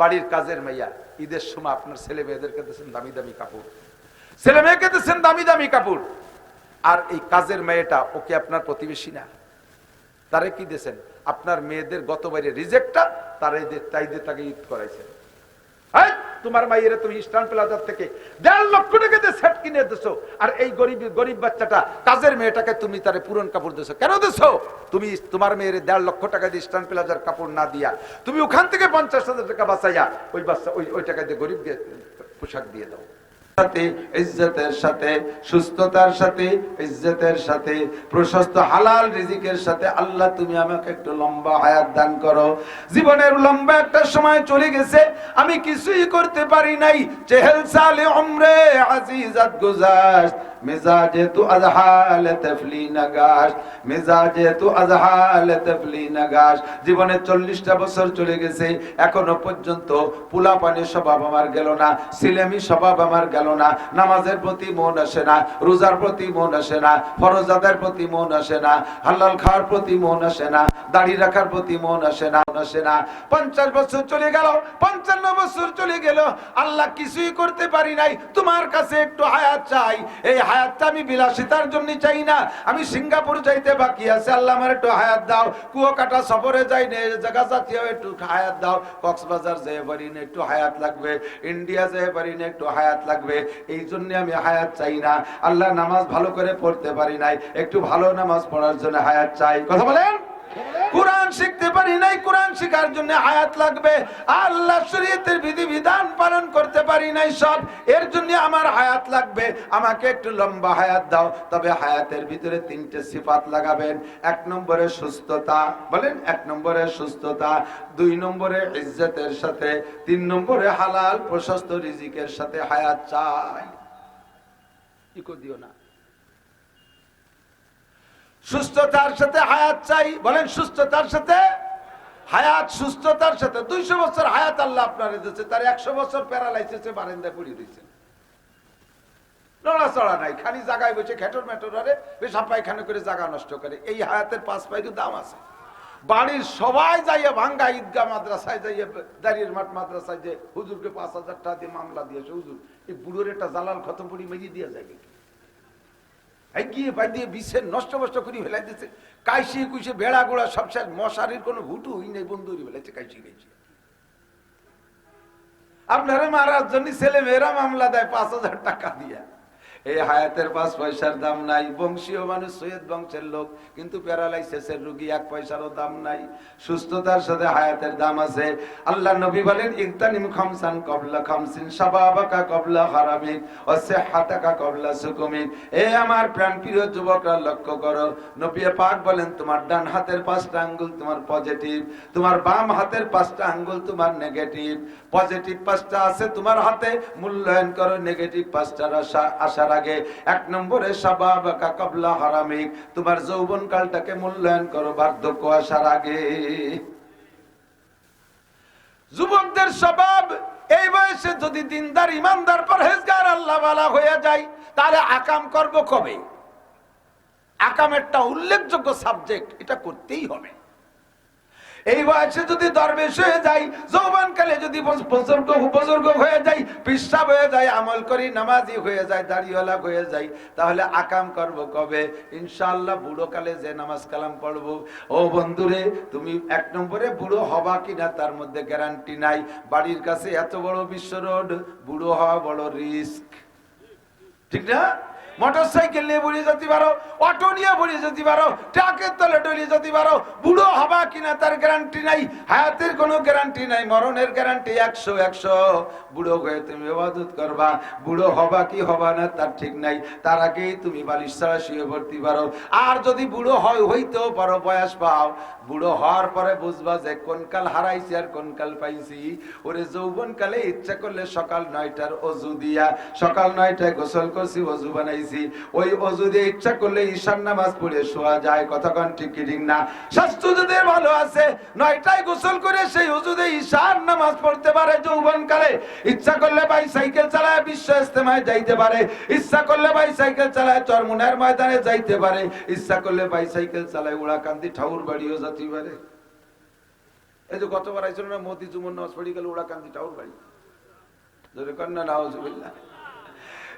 বাড়ির কাজের মেয়া, ঈদের সময় আপনার ছেলে মেয়েদেরকে দিচ্ছেন দামি দামি কাপড়, ছেলে মেয়েকে দিচ্ছেন দামি দামি কাপড়, আর এই কাজের মেয়েটা ওকে আপনার প্রতিবেশী না, তারে কি দিয়েছেন? আপনার মেয়েদের গতবারে রিজেক্টটা তাই দিয়ে তাকে ঈদ করাইছেন। তোমার মাইয়েরা তুমি ইস্টার্ন প্লাজার থেকে 1.5 লক্ষ টাকা দিয়ে সেট কিনে দিছো, আর এই গরিব বাচ্চাটা কাজের মেয়েটাকে তুমি তারে পুরন কাপড় দিছো। কেন দিছো? তুমি তোমার মেয়ের 1.5 লক্ষ টাকা দিয়ে ইস্টার্ন প্লাজার কাপড় না দিয়া তুমি ওখান থেকে 50,000 টাকা বাঁচাইয়া ওই বাচ্চা ওই টাকা দিয়ে গরিবকে পোশাক দিয়ে দাও। ইজ্জতের সাথে, সুস্থতার সাথে, ইজ্জতের সাথে, প্রশস্ত হালাল রিজিকের সাথে আল্লাহ তুমি আমাকে একটু লম্বা হায়াত দান করো। জীবনের লম্বা একটা সময় চলে গেছে, আমি কিছুই করতে পারি নাই। চেহেল সালে উমরে আজিজাত গুজাশত, মিজাজে তু আজহাল তফলি নগাশ, মিজাজে তু আজহাল তফলি নগাশ। জীবনে 40টা বছর চলে গেছে, এখনো পর্যন্ত পোলাপানের স্বভাব আমার গেল না, সিলেমি স্বভাব আমার গেল না, নামাজের প্রতি মন আসে না, রোজার প্রতি মন আসে না, ফরজ আদায়ের প্রতি মন আসে না, হালাল খাওয়ার প্রতি মন আসে না, দাড়ি রাখার প্রতি মন আসে না। 50 বছর চলে গেল, 55 বছর চলে গেল, আল্লাহ কিছুই করতে পারি নাই। তোমার কাছে একটু হায়াত চাই। এই হায়াতটা আমি বিলাসিতার জন্য চাই না, আমি সিঙ্গাপুর যাইতে বাকি আছে, আল্লাহ আমার একটু হায়াত দাও। কুয়াকাটা সফরে যাই না, জায়গা জাতীয় একটু হায়াত দাও। কক্সবাজার যেতে পারি না, একটু হায়াত লাগবে। ইন্ডিয়া যেতে পারি না, একটু হায়াত লাগবে। এই জন্য আমি হায়াত চাই না। আল্লাহ নামাজ ভালো করে পড়তে পারি নাই, একটু ভালো নামাজ পড়ার জন্য হায়াত চাই। কথা বলেন। কোরআন শিখতে পারি নাই, কোরআন শেখার জন্য হায়াত লাগবে। আল্লাহ শরীয়তের বিধিবিধান পালন করতে পারি নাই, সব এর জন্য আমার হায়াত লাগবে। আমাকে একটু লম্বা হায়াত দাও। তবে হায়াতের ভিতরে 3টে সিফাত লাগাবেন। 1 নম্বরে সুস্থতা, বলেন 1 নম্বরে সুস্থতা, 2 নম্বরে ইজ্জতের সাথে, 3 নম্বরে হালাল প্রশস্ত রিজিকের সাথে হায়াত চাই। ইকো দিও না। সুস্থতার সাথে হায়াত চাই, বলেন সুস্থতার সাথে হায়াত। সুস্থতার সাথে 200 বছর হায়াত আল্লাহ আপনার দিয়েছে, তার 100 বছর প্যারালাইসিসে বারান্দায় পড়ে রয়েছে, নড়াচড়া নাই, খালি জায়গায় বসে খেটর মেটর আরে পেশাব পায়খানা করে জায়গা নষ্ট করে। এই হায়াতের 5 পয়সা দাম আছে। বাড়ির সবাই যাইয়া ভাঙ্গা ঈদগাহ মাদ্রাসায় যাইয়া, দাঁড়িয়ে মাঠ মাদ্রাসায় যে হুজুরকে 5,000 টাকা দিয়ে মামলা দিয়েছে, হুজুর এই বুড়োর একটা জালাল খতম পড়ি মেজিয়ে দিয়ে যাবে, নষ্ট করে ফেলাই দিচ্ছে। কাইসি কুইসে বেড়া গোড়া সব শেষ, মশারির কোনো ভুটুই নেই, বন্ধুরি ফেলাইছে কাইসি গেছে। আপনারা মারার জন্য ছেলে মেয়েরা মামলা দেয় 5,000 টাকা দিয়া। এই হায়াতের 5 পয়সার দাম নাই। বংশীয় মানুষ, সৈয়দ বংশের লোক, কিন্তু প্যারালাইসিসের রোগী 1 পয়সারও দাম নাই। সুস্থতার সাথে হায়াতের দাম আছে। আল্লাহ নবী বলেন ইগতানিম খামসান ক্বাবলা খামসিন, শাবাবাকা ক্বাবলা হারামিক ওয়া সিহহাতাকা ক্বাবলা সুকুমিক। এ আমার প্রাণপ্রিয় যুবকরা লক্ষ্য করো, নবী পাক বলেন তোমার ডান হাতের 5টা আঙ্গুল তোমার পজিটিভ, তোমার বাম হাতের 5টা আঙ্গুল তোমার নেগেটিভ। পজিটিভ 5টা আছে তোমার হাতে, মূল্যায়ন করো। নেগেটিভ 5টার আসার আগে 1 নম্বরে শাবাবাকা ক্বাবলা হারামিক, তোমার যৌবন কালটাকে মূল্যায়ন করো বার্ধক্য আসার আগে। যুবকদের স্বভাব, এই বয়সে যদি দিনদার, ইমানদার, পরহেজগার, আল্লাহওয়ালা হয়ে যায়, তাহলে আকাম করব কবে? আকাম একটা উল্লেখযোগ্য সাবজেক্ট, এটা করতেই হবে। এই বয়সে যদি দরবেশ হয়ে যায়, যৌবনকালে যদি বুজুর্গ হয়ে যায়, পিসাব হয়ে যায়, আমল করি নামাজি হয়ে যায়, দাড়িওয়ালা হয়ে যায়, তাহলে আকাম করব কবে? ইনশাআল্লাহ বুড়ো কালে যে নামাজ কালাম পড়বো। ও বন্ধুরে, তুমি 1 নম্বরে বুড়ো হবা কিনা তার মধ্যে গ্যারান্টি নাই। বাড়ির কাছে এত বড় বিশ্ব রোড, বুড়ো হওয়া বড় রিস্ক, ঠিক না? মোটরসাইকেল নিয়ে বুড়িয়ে যেতে পারো, অটো নিয়ে বুড়িয়ে যেতে পারো, ট্রাকের তলে ডলিয়ে যেতে পারো, বুড়ো হবা কিনা তার গ্যারান্টি নাই। হায়াতের কোনো গ্যারান্টি নাই, মরণের গ্যারান্টি 100। বুড়ো হয়ে তুমি ইবাদত করবা, বুড়ো হবা কি হবা না তার ঠিক নাই। তার আগেই তুমি বালিশ ছাড়া শুয়ে পড়তে পারো। আর যদি বুড়ো হইতেও পারো, বয়স পাও, বুড়ো হওয়ার পরে বুঝবা যে কোন কাল হারাইছি আর কোন কাল পাইছি। ওরে যৌবন কালে ইচ্ছা করলে সকাল 9টার অজু দিয়া, সকাল 9টায় গোসল করছি, অজু বানাইছি, ওই অজু দিয়ে ইচ্ছা করলে ঈশার নামাজ পড়ে শোয়া যায়। কতক্ষণ ঠিক কি ঠিক না? স্বাস্থ্য যদি ভালো আছে, 9টায় গোসল করে সেই অজু দিয়ে ঈশার নামাজ পড়তে পারে যৌবন কালে। ইচ্ছা করলে বাইসাইকেল চালায় বিশ্ব ইজতেমায় যাইতে পারে, ইচ্ছা করলে বাইসাইকেল চালায় চরমুনার ময়দানে যাইতে পারে, ইচ্ছা করলে বাইসাইকেল চালায় উড়াকান্দি ঠাউর বাড়িও যেতে পারে। এই যে গতবার আইছিল না মতি জুমন নামাজ পড়ি গেল ওরা কান্দি টাউর বাড়ি ধরে কন্যা নাউজুবিল্লাহ।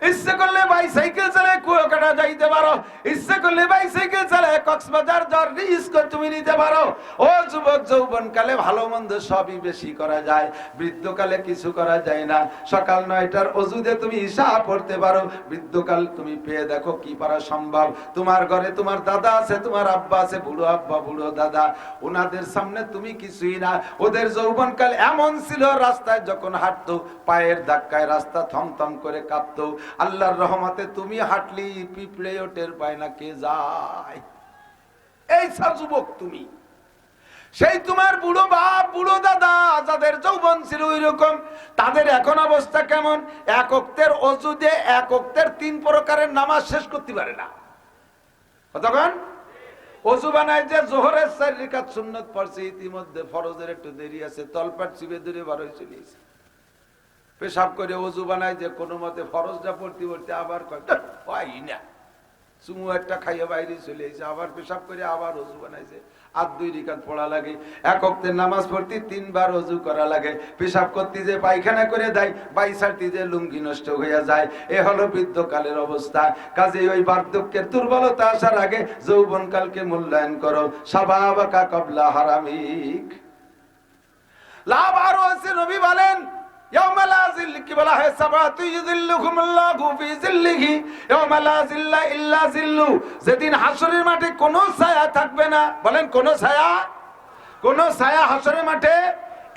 ইচ্ছে করলে বাইসাইকেল চালায় কুয়াকাটা যাইতে পারো, ইচ্ছে করলে বাইসাইকেল চালায় কক্সবাজার যার রিস্ক তুমি নিতে পারো। ও যুবক যৌবন কালে ভালো মন্দ সবই বেশি করা যায়, বৃদ্ধকালে কিছু করা যায় না। সকাল 9টার ওযুতে তুমি ঈশা পড়তে পারো, বৃদ্ধকাল তুমি পেয়ে দেখো কি পারা সম্ভব। তোমার ঘরে তোমার দাদা আছে, তোমার আব্বা আছে, বুড়ো আব্বা বুড়ো দাদা, ওনাদের সামনে তুমি কিছুই না। ওদের যৌবনকাল এমন ছিল রাস্তায় যখন হাঁটতো পায়ের ধাক্কায় রাস্তা থমথম করে কাঁপতো। আল্লাহর রহমতে তুমি হাঁটলি পিঁপড়েও টের পায় না কে যায়। এই যুবক তুমি, সেই তোমার বুড়ো বাপ বুড়ো দাদা যাদের যৌবন ছিল ওই রকম, তাদের এখন অবস্থা কেমন? এক ওয়াক্তের ওযু দিয়ে এক ওয়াক্তের 3 প্রকারের নামাজ শেষ করতে পারে না। কতক্ষণ ওযু বানায় যে যোহরের 4 রাকাত সুন্নাত পড়ছে, ইতিমধ্যে ফরজের একটু দেরি আছে, তলপাট চিবে ধরে বার হয়ে চলে গেছে। পেশাব করে ওযু বানায় যে কোনো মতে ফরজটা পড়তে পড়তে আবার হয় না, চুমু একটা খাইয়ে বাইরে চলে এসে আবার পেশাব করে আবার ওযু বানাইছে। আর 2 রাকাত পড়া লাগে। এক ওয়াক্তের নামাজ পড়তে 3 বার ওযু করা লাগে। পেশাব করতে যে পায়খানা করে দেয়, বাইসারতে যে লুঙ্গি নষ্ট হয়ে যায়। এ হলো বৃদ্ধকালের অবস্থা। কাজেই ওই বার্ধক্যের দুর্বলতা আসার আগে যৌবনকালকে মূল্যায়ন করো। শাবাবাকা ক্বাবলা হারামিক। লাভ আরো আছে, নবী বলেন ইয়াউমা লা যিল্লা, কি বলা হয়, সাবাতু ইযিল্লুহুমুল্লাহু ফি যিল্লিহি ইয়াউমা লা যিল্লা ইল্লা যিল্লু। যেদিন হাসরের মাঠে কোনো ছায়া থাকবে না। বলেন কোন ছায়া? কোন ছায়া হাসরের মাঠে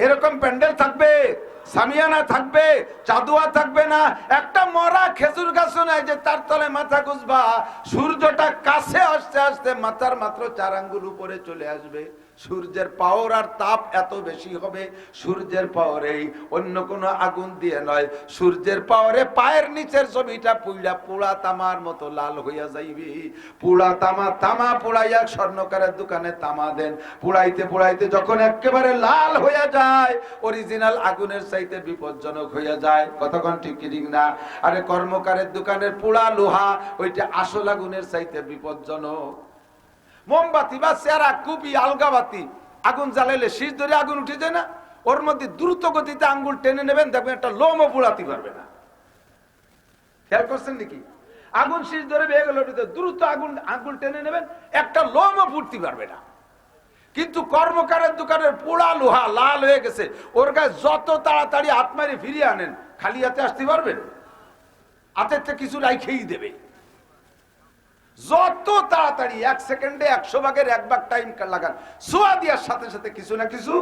এরকম প্যান্ডেল থাকবে, সামিয়ানা থাকবে, চাদুয়া থাকবে না। একটা মরা খেজুর গাছও নাই যে তার তলে মাথা গুজবা। সূর্যটা কাছে আসতে আসতে মাথার মাত্র 4 আঙ্গুল উপরে চলে আসবে। সূর্যের পাওয়ার আর তাপ এত বেশি হবে, সূর্যের পাওয়ারেই, অন্য কোনো আগুন দিয়ে নয়। সূর্যের পাওয়ারে পায়ের নিচের জমিটা পুইড়া পোড়া তামার মতো লাল হইয়া যাইবে। পোড়া তামা, তামা পোড়াইয়া স্বর্ণকারের দোকানে তামা দেন, পোড়াইতে পোড়াইতে যখন একেবারে লাল হইয়া যায়, অরিজিনাল আগুনের চাইতে বিপজ্জনক হইয়া যায়। কতক্ষণ ঠিক ঠিক না? আরে কর্মকারের দোকানের পোড়া লোহা ওইটা আসল আগুনের চাইতে বিপজ্জনক। মোমবাতি বা চেরা কুপি আলগাবাতি আগুন জ্বালাইলে শীষ ধরে আগুন উঠে যায় না? ওর মধ্যে দ্রুত গতিতে আঙ্গুল টেনে নেবেন, দেখবেন একটা লোমও পোড়াতে পারবে না। খেয়াল করছেন নাকি? আগুন শীষ ধরে বেয়ে গেল, দ্রুত আঙ্গুল টেনে নেবেন, একটা লোমও ফুটতে পারবে না। কিন্তু কর্মকারের দোকানের পোড়া লোহা লাল হয়ে গেছে, ওর গায়ে যত তাড়াতাড়ি হাত মারি ফিরিয়ে আনেন, খালি হাতে আসতে পারবেন? হাতের থেকে কিছু রাইখেই দেবে। যত তাড়াতাড়ি 1 সেকেন্ডে 100 ভাগের 1 ভাগ টাইম লাগান, সোয়া দেওয়ার সাথে সাথে কিছু না কিছু।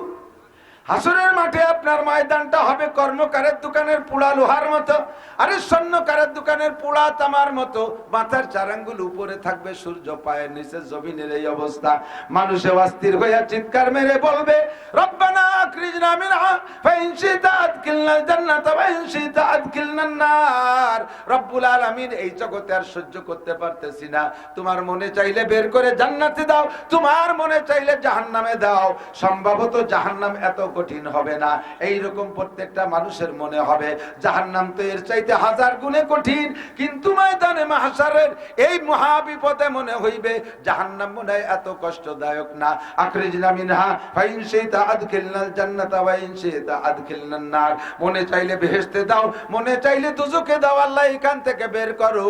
হাসরের মাঠে আপনার ময়দানটা হবে কর্মকারের দোকানের পোড়া লোহার মতো, আরে স্বর্ণকারের দোকানের পোড়া তামার মতো। মাথার 4 আঙ্গুল উপরে থাকবে, সূর্য পায়ের নিচে জমিনের এই অবস্থা। মানুষে অস্থির হইয়া চিৎকার মেরে বলবে, রব্বানা আখরিজনা মিনহা ফাইন শিতা আদখিলনাল জান্নাতা ওয়া ইন শিতা আদখিলনান নার। রব্বুল আলামিন, এই জগতে আর সহ্য করতে পারতেছি না, তোমার মনে চাইলে বের করে জান্নাতে দাও, তোমার মনে চাইলে জাহান্নামে দাও। সম্ভবত জাহান্নাম এত কঠিন হবে না, এইরকম প্রত্যেকটা মানুষের মনে হবে। জাহান্নাম তো এর চাইতে 1000 গুণে কঠিন, কিন্তু ময়দানে মাহশারের এই মহাবিপদে মনে হইবে জাহান্নাম মনে হয় এত কষ্টদায়ক না। আখরিজনা মিনহা ফাইন শিতা আদখিলনাল জান্নাতা ওয়া ইন শিতা আদখিলনান নার। মনে চাইলে বেহেশতে দাও, মনে চাইলে দুজকে দাও, আল্লাহ এখান থেকে বের করো।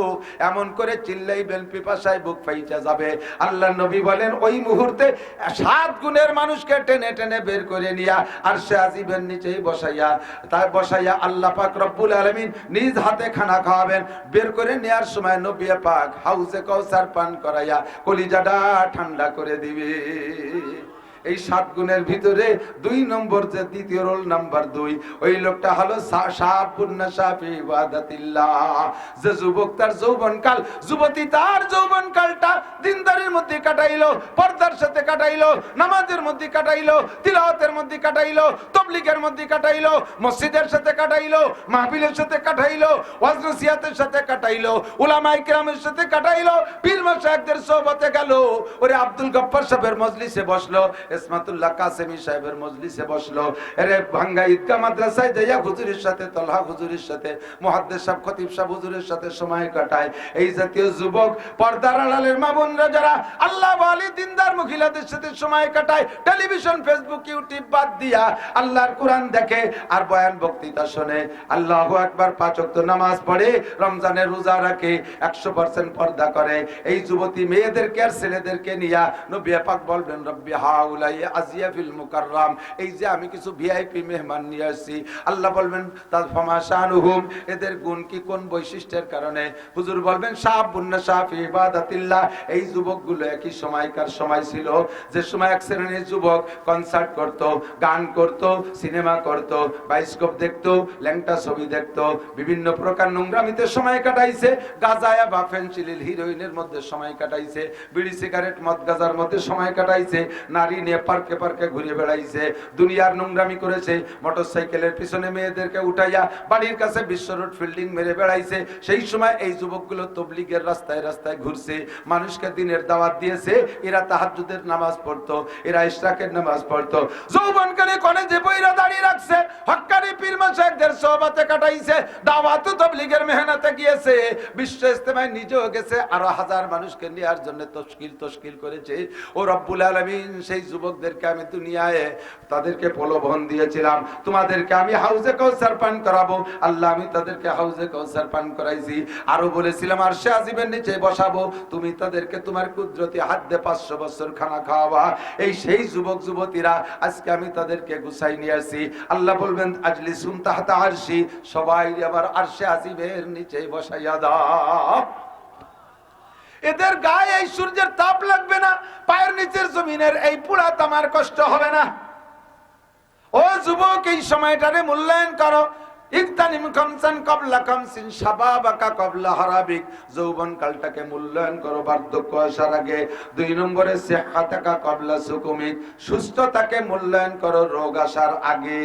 এমন করে চিল্লাইবেন, পিপাসায় বুক ফাইটা যাবে। আল্লাহর নবী বলেন, ওই মুহূর্তে 7 গুণের মানুষকে টেনে টেনে বের করে নিয়া আরশে আজিমের নিচেই বসাইয়া আল্লাহ পাক রব্বুল আলামিন নিজ হাতে খানা খাওয়াবেন। বের করে নেয়ার সময় নবী পাক হাউজে কাউসার পান করাইয়া কলিজাটা ঠান্ডা করে দিবে। এই 7 গুণের ভিতরে 2 নম্বর, যে দ্বিতীয় রোল নাম্বার 2, ওই লোকটা হলো শাবুন নাশা ফি ইবাদাতিল্লাহ। যে যুবক তার যৌবনকাল, যুবতী তার যৌবনকালটা দিনদারির মধ্যে কাটাইলো, পর্দার সাথে কাটাইলো, নামাজের মধ্যে কাটাইলো, তিলাওয়াতের মধ্যে কাটাইলো, তাবলীগের মধ্যে কাটাইলো, মসজিদের সাথে কাটাইলো, মাহফিলের সাথে কাটাইলো, ওয়াজ নসিহতের সাথে কাটাইলো, উলামায়ে কেরামের সাথে কাটাইলো, পীর মাশায়েখদের সোহবতে গেল, ওরে আব্দুল গফফার সাহেবের মজলিসে বসলো, ইসমাতুল্লাহ কাসেমি সাহেবের মজলিসে বসলো, এরে ভাঙ্গা ঈদগাহ মাদ্রাসায় যাইয়া হুজুরের সাথে, তলহা হুজুরের সাথে, মুহাদ্দিস সাহেব, খতিব সাহেব হুজুরের সাথে সময় কাটায়। এই জাতীয় যুবক, পর্দার আড়ালের মা বোনরা যারা আল্লাহ ওয়ালি দিনদার মহিলাদের সাথে সময় কাটায়, টেলিভিশন, ফেসবুক, ইউটিউব বাদ দিয়া আল্লাহর কোরআন দেখে আর বয়ান বক্তৃতা শুনে, আল্লাহু আকবার, 5 ওয়াক্ত নামাজ পড়ে, রমজানের রোজা রাখে, 100% পর্দা করে, এই যুবতী মেয়েদেরকে আর ছেলেদেরকে নিয়া নবী পাক বলবেন রব্বি হাউলাই আজিয়াফিল মুকাররাম, এই যে আমি কিছু ভিআইপি মেহমান নিয়ে আসছি, আল্লাহ বলবেন তাল ফামা শানুহুম, এদের গুণ কি, কোন বৈশিষ্ট্যের কারণে? হুজুর বলবেন শাবুন নাশা ফি ইবাদাতিল্লাহ, এই যুবকগুলো একই সময়কার সময় ছিল যে সময় এক শ্রেণীর যুবক কনসার্ট করত, গান করত, সিনেমা করত, বায়োস্কোপ দেখত, ল্যাংটা ছবি দেখত, বিভিন্ন প্রকার নোংরামিতে সময় কাটাইছে, গাঁজায়া বা ফেনসিলিল হিরোইনের মধ্যে সময় কাটাইছে, বিড়ি সিগারেট মদ গাঁজার মধ্যে সময় কাটাইছে, নারী নিয়ে পার্কে পার্কে ঘুরে বেড়াইছে, দুনিয়ার নোংরামি করেছে, মোটরসাইকেলের পিছনে মেয়েদেরকে উঠাইয়া বাড়ির কাছে বিশ্ব রোড ফিল্ডিং মেরে বেড়াইছে। সেই সময় এই যুবকগুলো তবলিগের রাস্তায় রাস্তায় ঘুরছে, মানুষকে দিনের দাওয়াত দিয়েছে, এরা তাহাজ্জুদের নামাজ পড়তো, এরা ইশরাকের নামাজ পড়তো, যৌবনকালে কলেজে বইরা দাঁড়িয়ে রাখছে, হক্কানি পীর মাশায়েখদের সোহবতে কাটাইছে, দাওয়াত তবলিগের মেহনতে গিয়েছে, বিশ্ব ইজতেমায় নিজেও গেছে, আরো হাজার মানুষকে নেয়ার জন্য তশকিল করেছে। ও রব্বুল আলামিন, সেই যুবকদেরকে আমি দুনিয়ায় তাদেরকে প্রলোভন দিয়েছিলাম, তোমাদেরকে আমি হাউজে কাউসার পান করাবো, আল্লাহ আমি তাদেরকে হাউজে কাউসার পান করাইছি, আরো বলেছিলাম আরশে আজিমের নিচে বসাবো, তুমি তাদেরকে তোমার কুদরতি হাত দিয়ে 500 বছর খানা খাওয়াবা। এই সেই যুবক যুবতীরা আজকে আমি তাদেরকে গুছাই নিয়ে আসি, আল্লাহ বলবেন আজলিসুম তাহতা আরশি, সবাই আবার আরশে আজিমের নিচে বসাইয়া দাও। এদের গায়ে এই সূর্যের তাপ লাগবে না, পায়ের নিচের জমিনের এই পুরা তামার কষ্ট হবে না। ও যুবক, এই সময়টারে মূল্যায়ন করো, ইগতানিম খামসান ক্বাবলা খামসিন শাবাবাকা ক্বাবলা হারাবিক, যৌবন কালটাকে মূল্যায়ন করো বার্ধক্য আসার আগে। 2 নম্বরে সিহহাতাকা ক্বাবলা সুকুমিক, সুস্থতাকে মূল্যায়ন করো রোগ আসার আগে।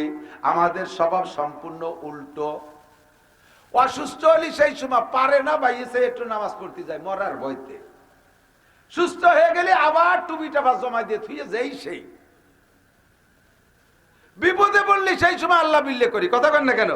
আমাদের স্বভাব সম্পূর্ণ উল্টো, অসুস্থ হলে সেই সময় পারে না বাইসে একটু নামাজ পড়তে যায় মরার ভয়তে, সুস্থ হয়ে গেলে আবার টুপিটা বা জমা দিয়ে থুয়ে যেই সেই, বিপদে পড়লে সেই সময় আল্লাহ বিল্লে করি, কথা বলেন না কেন?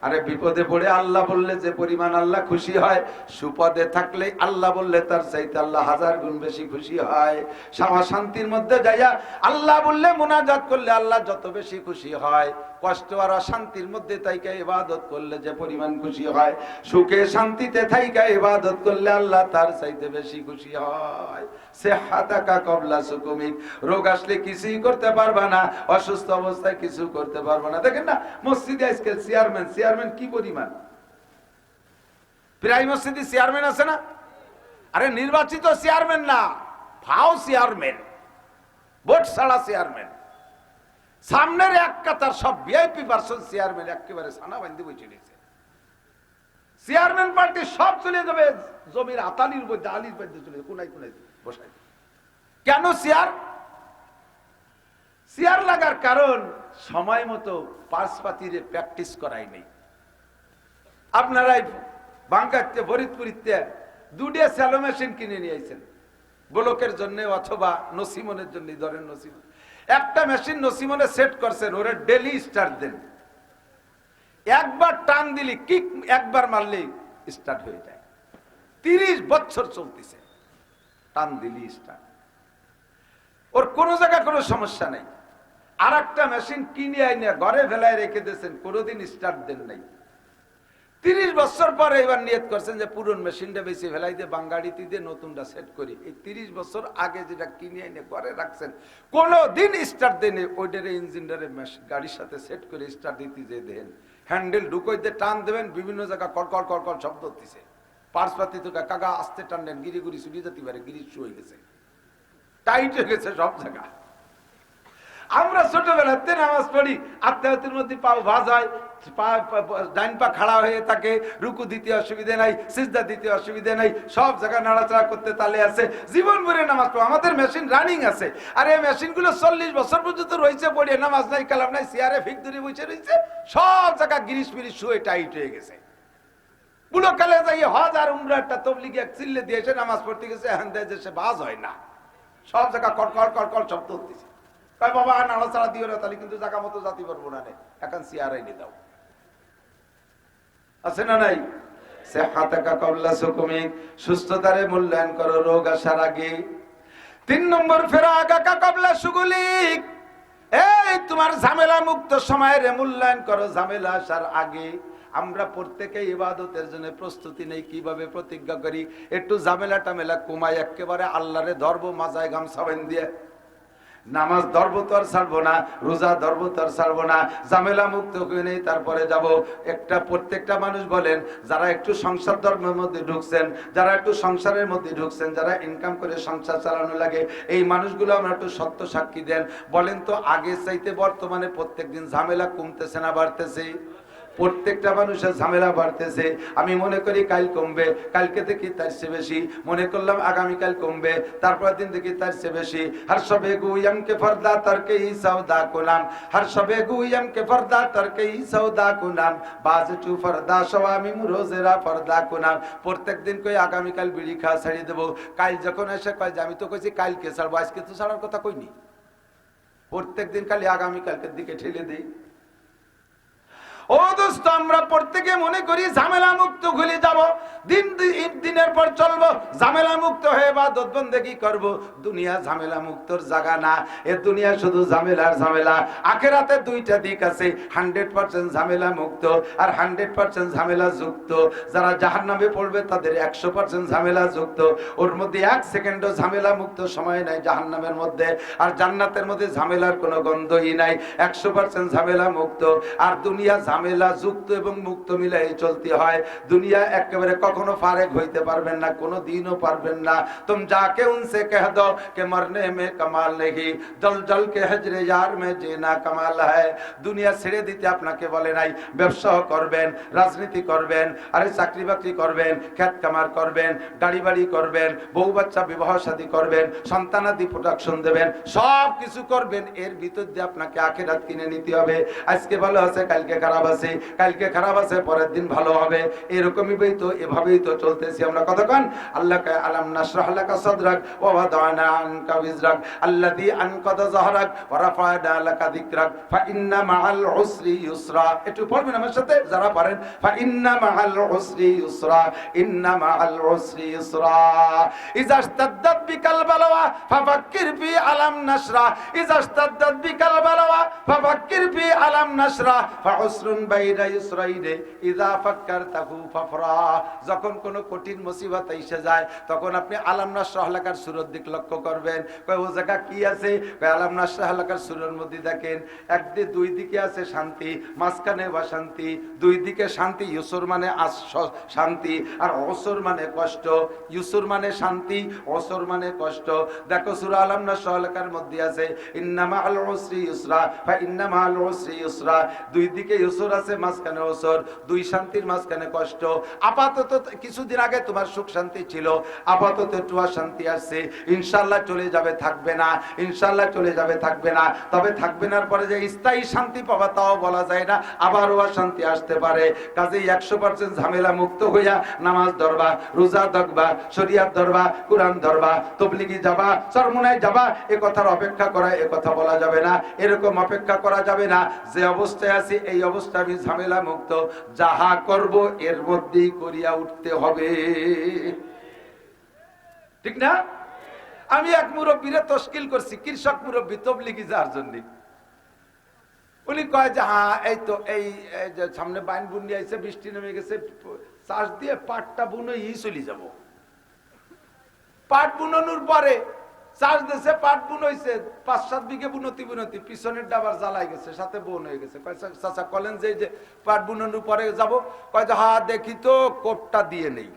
আরে বিপদে পড়ে আল্লাহ বললে যে পরিমাণ আল্লাহ খুশি হয়, সুপদে থাকলে আল্লাহ বললে তার চাইতে আল্লাহ 1000 গুণ বেশি খুশি হয়। সামা শান্তির মধ্যে যাইয়া আল্লাহ বললে মুনাজাত করলে আল্লাহ যত বেশি খুশি হয়, কষ্ট আর অশান্তির মধ্যে থাইকা ইবাদত করলে যে পরিমাণ খুশি হয়, সুখে শান্তিতে থাইকা ইবাদত করলে আল্লাহ তার চাইতে বেশি খুশি হয়। সিহহাতাকা ক্বাবলা সুকুমিক, রোগ আসলে কিছুই করতে পারবা না, অসুস্থ অবস্থায় কিছু করতে পারবা না। দেখেন না মসজিদে আজকাল চেয়ারম্যান কি পরিমাণ, প্রায় মসজিদে চেয়ারম্যান আছে না? আরে নির্বাচিত চেয়ারম্যান না, ফাও চেয়ারম্যান, ভোট ছাড়া চেয়ারম্যান, সামনের এক কাতার সব ভিআইপি পারসন চেয়ারম্যান, একেবারে সানা বান্ধি বসে নিয়েছে। চেয়ারম্যান পার্টি সব চলে যাবে জমির আতালির মধ্যে, আলির মধ্যে চলে কোনায় কোনায় বসাই। কেন চেয়ার লাগার কারণ সময় মতো পার্সপাতিরে প্র্যাকটিস করাই নেই। আপনারাই বাঙ্গাতে ফরিদপুরিতে 2টা স্যালো মেশিন কিনে নিয়ে আইছেন ব্লকের জন্য অথবা নসিমনের জন্য, ধরেন নসিমন একটা মেশিন নসিমনে সেট করছেন, ওরে ডেলি স্টার্ট দেন, একবার টান দিলি কিক একবার মারলেই স্টার্ট হয়ে যায়, 30 বছর চলতেছে, টান দিলি স্টার্ট, ওর কোনো জায়গায় কোনো সমস্যা নেই। আর একটা মেশিন কিনে আইনে ঘরে ফেলায় রেখে দিয়েছেন, কোনোদিন স্টার্ট দেন নাই। 30 বছর পরে এবার নিয়ত করছেন যে পুরন মেশিনটা বেশি ফেলাই দিয়ে বাঙ্গাড়িতে দিয়ে নতুনটা সেট করি। এই 30 বছর আগে যেটা কিনে এনে ঘরে রাখছেন, কোনোদিন স্টার্ট দেনে, ওইটারে ইঞ্জিনটারে গাড়ির সাথে সেট করে স্টার্ট দিতে যে দেন, হ্যান্ডেল ঢুকোই দিয়ে টান দেবেন, বিভিন্ন জায়গায় কড়কড় কড়কড় শব্দ হচ্ছে, পার্সপাতি তো কাকা আস্তে টান দেন, গিরি গুড়ি ছুটিয়ে যেতে পারে, গিরি শু হয়ে গেছে, টাইট হয়ে গেছে সব জায়গা। আমরা ছোটবেলাতে নামাজ পড়ি, আত্মাহতের মধ্যে পাও ভাজ হয়, ডাইন পা খাড়া হয়ে থাকে, রুকু দিতে অসুবিধা নাই, সিজদা দিতে অসুবিধা নাই, সব জায়গায় নাড়াচাড়া করতে তালে আছে, জীবন ভরে নামাজ পড়ো। আমাদের মেশিন রানিং আছে, আর এই মেশিনগুলো 40 বছর পর্যন্ত রয়েছে, পড়ে নামাজ নাই কালাম নাই, চেয়ারে ফিক ধরে বসে রয়েছে, সব জায়গায় গিরিশ ফিরিশ শুয়ে টাইট হয়ে গেছে। বুড়ো কালে যাই হজ আর উমরা একটা তবলিগে এক চিল্লে দিয়েছে, নামাজ পড়তে গেছে, এখন দেয় যে সে বাজ হয় না, সব জায়গায় কড়কড় কড়কড় শব্দ হচ্ছে। কয় বাবা নাড়াচাড়া দিও না, তাহলে কিন্তু জায়গা মতো জাতি পারবো না, এখন চেয়ার এনে দাও। আছে না নাই? সুস্থতারে মূল্যায়ন করো রোগ আসার আগে। 3 নম্বর ফেরাগাকা কবলা সুগুলিক, এই তোমার ঝামেলা মুক্ত সময়ের মূল্যায়ন করো ঝামেলা আসার আগে। আমরা প্রত্যেকে ইবাদতের জন্য প্রস্তুতি নেই, কিভাবে প্রতিজ্ঞা করি একটু ঝামেলা টামেলা কমাই, একেবারে আল্লাহরে ধরবো মাজায় গামছা বাঁধ দিয়ে। নামাজ ধরবো তো আর ছাড়বো না, রোজা ধরবো তো আর ছাড়বো না, ঝামেলা মুক্ত হয়ে নেই তারপরে যাব। একটা প্রত্যেকটা মানুষ বলেন, যারা একটু সংসার ধর্মের মধ্যে ঢুকছেন, যারা একটু সংসারের মধ্যে ঢুকছেন, যারা ইনকাম করে সংসার চালানো লাগে, এই মানুষগুলো আমরা একটু সত্য সাক্ষী দেন। বলেন তো আগে চাইতে বর্তমানে প্রত্যেকদিন ঝামেলা কমতেছে না বাড়তেছে? প্রত্যেকটা মানুষের ঝামেলা বাড়তেছে। আমি মনে করি কাল কমবে, কালকে দেখি তার চেয়ে বেশি, মনে করলাম আগামীকাল কমবে, তারপর দিন দেখি তার চেয়ে বেশি। হর সবে গুইয়াম কে ফরদা তরকে ই সওদা কুনাম, হর সবে গুইয়াম কে ফরদা তরকে ই সওদা কুনাম, বাজ চু ফরদা সওয়ামি রোজেরা ফরদা কুনাম। প্রত্যেকদিন কই আগামীকাল বিড়ি খাওয়া ছাড়িয়ে দেবো, কাল যখন এসে কয় যে আমি তো কইছি কালকে ছাড়বো, আজকে তো ছাড়ার কথা কইনি। প্রত্যেকদিন খালি আগামীকালকের দিকে ঠেলে দেই। ও দোস্ত, আমরা প্রত্যেকে মনে করি ঝামেলা মুক্ত খুলে যাব, দিনের পর চলবো, ঝামেলা মুক্ত হয়ে ইবাদত বন্দেগী করব। দুনিয়া ঝামেলা মুক্তর জায়গা না, এ দুনিয়া শুধু ঝামেলার ঝামেলা। আখিরাতে 2টা দিক আছে, 100% ঝামেলা মুক্ত আর 100% ঝামেলা যুক্ত। যারা জাহান্নামে পড়বে তাদের 100% ঝামেলা যুক্ত। ওর মধ্যে 1 সেকেন্ডও ঝামেলা মুক্ত সময় নাই জাহান্নামের মধ্যে। আর জান্নাতের মধ্যে ঝামেলার কোনো গন্ধই নাই, 100% ঝামেলা মুক্ত। আর দুনিয়া ঝামেলা যুক্ত এবং মুক্ত মিলাই চলতে হয়। দুনিয়া একেবারে কখনো ফারেক হইতে পারবেন না, কোনো দিনও পারবেন না। তুম যাকে উনসে কহ দো কে মরনে মে কামাল নেহি, জল জল কে হজরে ইয়ার মে জিনা কামাল হয়। দুনিয়া ছেড়ে দিতে আপনাকে বলে নাই। ব্যবসা করবেন, রাজনীতি করবেন, আরে চাকরি বাকরি করবেন, খেত কামার করবেন, গাড়ি বাড়ি করবেন, বউ বাচ্চা বিবাহ শাদী করবেন, সন্তানাদি প্রোডাকশন দেবেন, সব কিছু করবেন। এর ভিতর দিয়ে আপনাকে আখিরাত কিনে নিতে হবে। আজকে ভালো আছে, কালকে খারাপ আছে, কালকে খারাপ আছে, পরের দিন ভালো হবে। এরকমই তো, এভাবেই তো চলতেছি আমরা। কতক্ষণ আল্লাহকে আলাম নাশরাহ লাকা সাদরাক ওয়া ওয়াদানা আনকা বিজরাক আল্লাযী আনকাদা যাহরাক ওয়া রাফা'না লাকা যিকরাক ফা ইন্না মাআল উসরি ইউসরা। একটু পড়বেন আমার সাথে যারা পারেন। ফা ইন্না মাআল উসরি ইউসরা, ইন্না মাআল উসরি ইউসরা। ইযা ইশতাদ্দাত বিকাল বালাওয়া ফাফাক্কির ফি আলাম নাশরা, ইযা ইশতাদ্দাত বিকাল বালাওয়া ফাফাক্কির ফি আলাম নাশরা ফা উসরুন বাইনা ইউসরাইনে ইযা ফাক্কারতাহু ফাফরা। যখন কোন কঠিন মুসিবত এসে যায় তখন আপনি আলাম নাশরাহ লাকার সূরার দিক লক্ষ্য করবেন। কয় ও জায়গা কি আছে? কয় আলাম নাশরাহ লাকার সূরার মধ্যে দেখেন একদিকে 2 দিকে আছে শান্তি, মাঝখানে অশান্তি। 2 দিকে শান্তি, ইউসুর মানে শান্তি আর ওসর মানে কষ্ট। ইউসুর মানে শান্তি, ওসর মানে কষ্ট। দেখো সূরা আলাম নাশরাহ লাকার মধ্যে আছে ইন্না মাআল উসরি ইউসরা ফা ইন্না মাআল উসরি ইউসরা। 2 দিকে ইউসুর আছে, মাঝখানে ওসর, 2 শান্তির মাঝখানে কষ্ট। আপাতত কিছুদিন আগে তোমার সুখ শান্তি ছিল, আপাতত একটু শান্তি আসছে, ইনশাআল্লাহ চলে যাবে, থাকবে না। ইনশাআল্লাহ চলে যাবে, থাকবে না। তবে থাকবে না পরে যে স্থায়ী শান্তি পাবা তাও বলা যায় না, আবারও শান্তি আসতে পারে। কাজেই 100% ঝামেলা মুক্ত হইয়া নামাজ ধরবা, রোজা ধরবা, শরিয়াত ধরবা, কোরআন ধরবা, তাবলীগি যাবা, চরমুনায় যাবা। এ কথার অপেক্ষা করা, এ কথা বলা যাবে না। এরকম অপেক্ষা করা যাবে না যে অবস্থায় আছি এই অবস্থা আমি ঝামেলা মুক্ত, যাহা করব এর মধ্যেই করিয়া উঠতে হবে। ঠিক না? আমি এক মুরব্বীরে তশকিল করছি, কৃষক মুরব্বী, তাবলীগি যার জন্য। উনি কয় যে হ্যাঁ এই তো এই যে সামনে বাইন বুনি আইছে, বৃষ্টি নেমে গেছে, চাষ দিয়ে পাটটা বুনেই চলে যাব। পাট বুনানোর পরে চাষ দিয়েছে, পাট বুন হয়েছে, 5-7 বিঘে বুনতি, পিছনের ডাবার জ্বালাই গেছে, সাথে বোন হয়ে গেছে। চাচা কলেন যে পাট বুনানোর পরে যাব, কয় যে হ্যাঁ দেখি তো কোপটা দিয়ে নেই।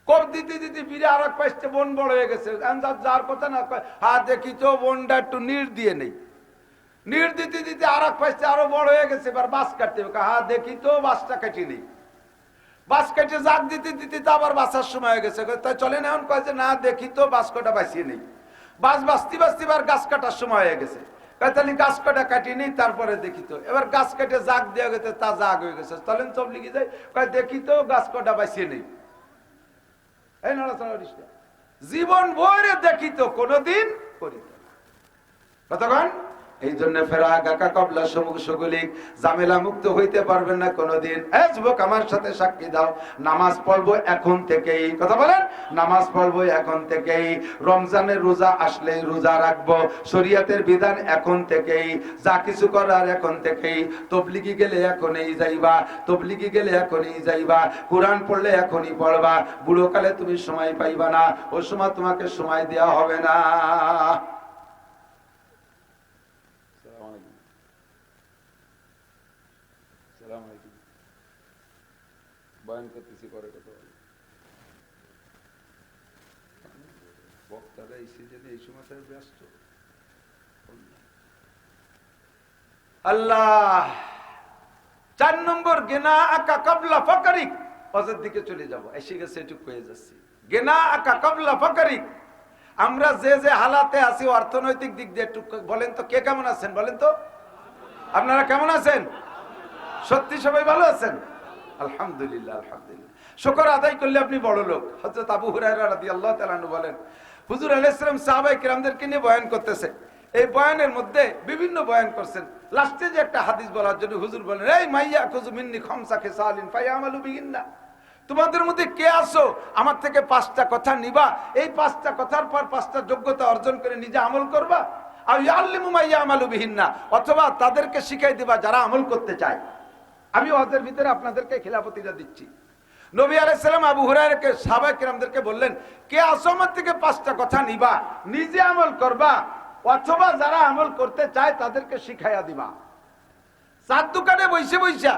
কোপ দিতে দিতে ফিরে আর এক পাশে বোন বড় হয়ে গেছে, যার কথা না, হ্যাঁ দেখি তো বোনটা একটু নির দিয়ে নেই। নির দিতে দিতে আর এক পাশে আরো বড় হয়ে গেছে, এবার বাঁশ কাটতে হবে, হ্যাঁ দেখি তো বাঁশটা কেটে নেই। বাঁশ কেটে জাগ দিতে দিতে তো আবার বাঁচার সময় হয়ে গেছে, তাই চলেন এখন। কয় যে না দেখি তো বাঁশ কটা বাঁচিয়ে নেই। বাঁশ বাঁচতে বাঁচতে এবার গাছ কাটার সময় হয়ে গেছে, তাহলে গাছ কাটা কাটিয়ে নেই, তারপরে দেখি তো। এবার গাছ কেটে জাগ দেওয়া গেছে, তা জাগ হয়ে গেছে, চলেন তাবলীগি যাই। কয় দেখি তো গাছ কটা বাঁচিয়ে নেই। এই নড়াচড়া জীবন ভরে দেখি তো, কোনোদিন করি তো। কতক্ষণ? এই জন্য ফেরাগাকা কবলা সমুখ সুগুলিক, ঝামেলা মুক্ত হইতে পারবেন না কোনোদিন। যুবক আমার সাথে সাক্ষী দাও, নামাজ পড়বো এখন থেকেই। কথা বলেন, নামাজ পড়বো এখন থেকেই। রমজানের রোজা আসলেই রোজা রাখবো, শরীয়তের বিধান এখন থেকেই, যা কিছু করার এখন থেকেই। তবলিগি গেলে এখনই যাইবা, তবলিগি গেলে এখনই যাইবা, কোরআন পড়লে এখনই পড়বা। বুড়ো কালে তুমি সময় পাইবা না, ওই সময় তোমাকে সময় দেওয়া হবে না। বয়ান করতেছি, পরে কথা বলি। বক্তারা এই সিজনে এই সময় ব্যস্ত। আল্লাহ 4 নম্বর, গেনা আকা কাবলা ফাকারিক। অজের দিকে চলে যাব, এসে গেছে, এটুকু হয়ে যাচ্ছি। গেনা আকা কাবলা ফাকারিক। আমরা যে যে হালাতে আছি অর্থনৈতিক দিক দিয়ে, একটু বলেন তো কে কেমন আছেন? বলেন তো আপনারা কেমন আছেন? সত্যি সবাই ভালো আছেন? আলহামদুলিল্লাহ, আলহামদুলিল্লাহ। শুকর আদায় করলে আপনি বড় লোক। হযরত আবু হুরায়রা রাদিয়াল্লাহু তাআলা আনহু বলেন, হুজুর আলাইহিস সালাম সাহাবায়ে কিরামদেরকে নিয়ে বয়ান করতেছে। এই বয়ানের মধ্যে বিভিন্ন বয়ান করছেন। লাস্টে যে একটা হাদিস বলার জন্য হুজুর বলেন, এই মাইয়া খুযু মিন্নি খামসা খিসালিন ফায়ামালু বিহিন্না। তোমাদের মধ্যে কে আসো আমার থেকে 5টা কথা নিবা, এই 5টা কথার পর 5টা যোগ্যতা অর্জন করে নিজে আমল করবা। আর ইয়াল্লিমু মাইয়ামালু বিহিন্না, অথবা তাদেরকে শিখাই দিবা যারা আমল করতে চায়। আমি ওদের ভিতরে আপনাদেরকে খিলাফতিটা দিচ্ছি। নবী আলাইহিস সালাম আবু হুরায়রাকে, সাহাবায়ে কিরামদেরকে বললেন, কে আসমাত থেকে 5টা কথা নিবা, নিজে আমল করবা, অথবা যারা আমল করতে চায় তাদেরকে শিখাইয়া দিবা। চার দোকানে বইসে বইসা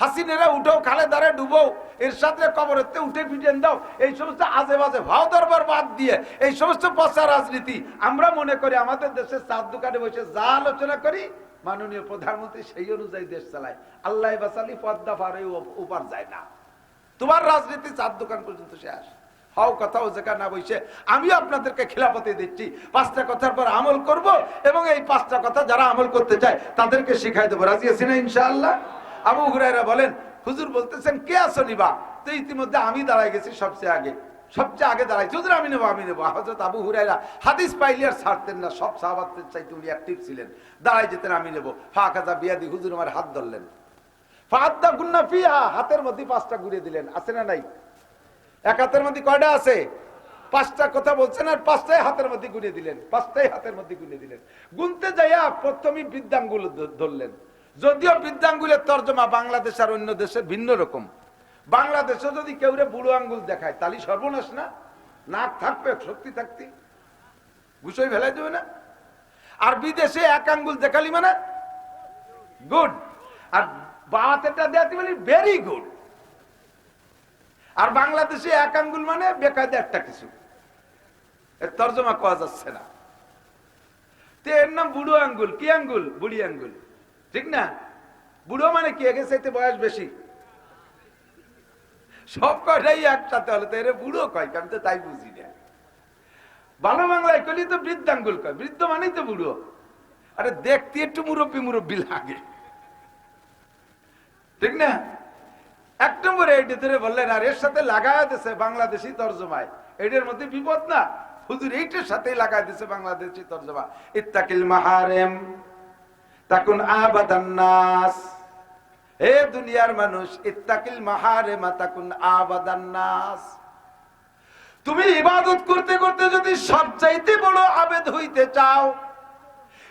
হাসিনেরা উঠো, খালে দাঁড়ে ডুবো, এর সাথে কবরেতে উঠে পিটেন দাও, এই সমস্ত আজে বাজে ভাও দরবার বাদ দিয়ে এই সমস্ত পচা রাজনীতি আমরা মনে করি আমাদের দেশে চার দোকানে বসে যা আলোচনা করি মাননীয় প্রধানমন্ত্রী সেই অনুযায়ী দেশ চালায়। আল্লাহ বাসালি পদ্মা পারে উপার যায় না। তোমার রাজনীতি 4 দোকান পর্যন্ত শেষ। হাও কথাও যেখানে না বসে আমিও আপনাদেরকে খিলাফতি দিচ্ছি, 5টা কথার পর আমল করব, এবং এই 5টা কথা যারা আমল করতে চায় তাদেরকে শিখাই দেবো। রাজি আছি না ইনশাআল্লাহ? আবু হুরায়রা বলেন, হুজুর বলতেছেন কে আসো নিবা? তো ইতিমধ্যে আমি দাঁড়াই গেছি সবচেয়ে আগে দাঁড়াইছি। হুজুর আমি নেবো, আমি নেবো। হযরত আবু হুরায়রা হাদিস পাইলে আর ছাড়তেন না, সব সাহাবাদের চাইতে উনি অ্যাক্টিভ ছিলেন, দাঁড়াই যেতেন, আমি নেবো। ফাকাজা বিয়াদি, হুজুর আমার হাত ধরলেন, ফাআদ্দা গুন্না ফিহা, হাতের মধ্যে 5টা ঘুরিয়ে দিলেন। আছে না নাই? এক হাতের মধ্যে কয়টা আছে? 5টা কথা বলছেন, আর 5টাই হাতের মধ্যে গুনিয়ে দিলেন, 5টাই হাতের মধ্যে গুনিয়ে দিলেন। গুনতে যাইয়া প্রথমেই বৃদ্ধাঙ্গুল ধরলেন। যদিও বৃদ্ধাঙ্গুলের তর্জমা বাংলাদেশ আর অন্য দেশের ভিন্ন রকম। বাংলাদেশে যদি কেউ বুড়ো আঙ্গুল দেখায় তাহলে সর্বনাশ না? নাক থাকবে, শক্তি থাকতে গুছই ফেলাই দেবে না। আর বিদেশে 1 আঙ্গুল দেখালি মানে গুড, আর বাতেটা দেখাতে বলি ভেরি গুড। আর বাংলাদেশে 1 আঙ্গুল মানে বেকায়দা একটা কিছু, এর তর্জমা করা যাচ্ছে না। তো এর নাম বুড়ো আঙ্গুল। কি আঙ্গুল? বুড়ি আঙ্গুল, ঠিক না? বুড়ো মানে কি? একে চাইতে বয়স বেশি। সব কয়টাই একসাথে হলে তো এর বুড়ো কয়, আমি তো তাই বুঝি না। ভালো বাংলায় কইলি তো বৃদ্ধাঙ্গুল কয়, বৃদ্ধ মানেই তো বুড়ো। আরে দেখতে একটু মুরব্বী মুরব্বী লাগে, ঠিক না? 1 নম্বরে এইটা ধরে বললেন, আর এর সাথে লাগায় দিছে বাংলাদেশি তর্জমায়। এটার মধ্যে বিপদ না? হুজুর এইটার সাথে লাগায় দিছে বাংলাদেশি তর্জমা, ইত্তাকিল মাহারিম তাকুন আবাদান নাস। হে দুনিয়ার মানুষ, ইত্তাকিল মাহারিম তাকুন আবাদান নাস। তুমি ইবাদত করতে করতে যদি সবচাইতে বড় আবেদ হইতে চাও,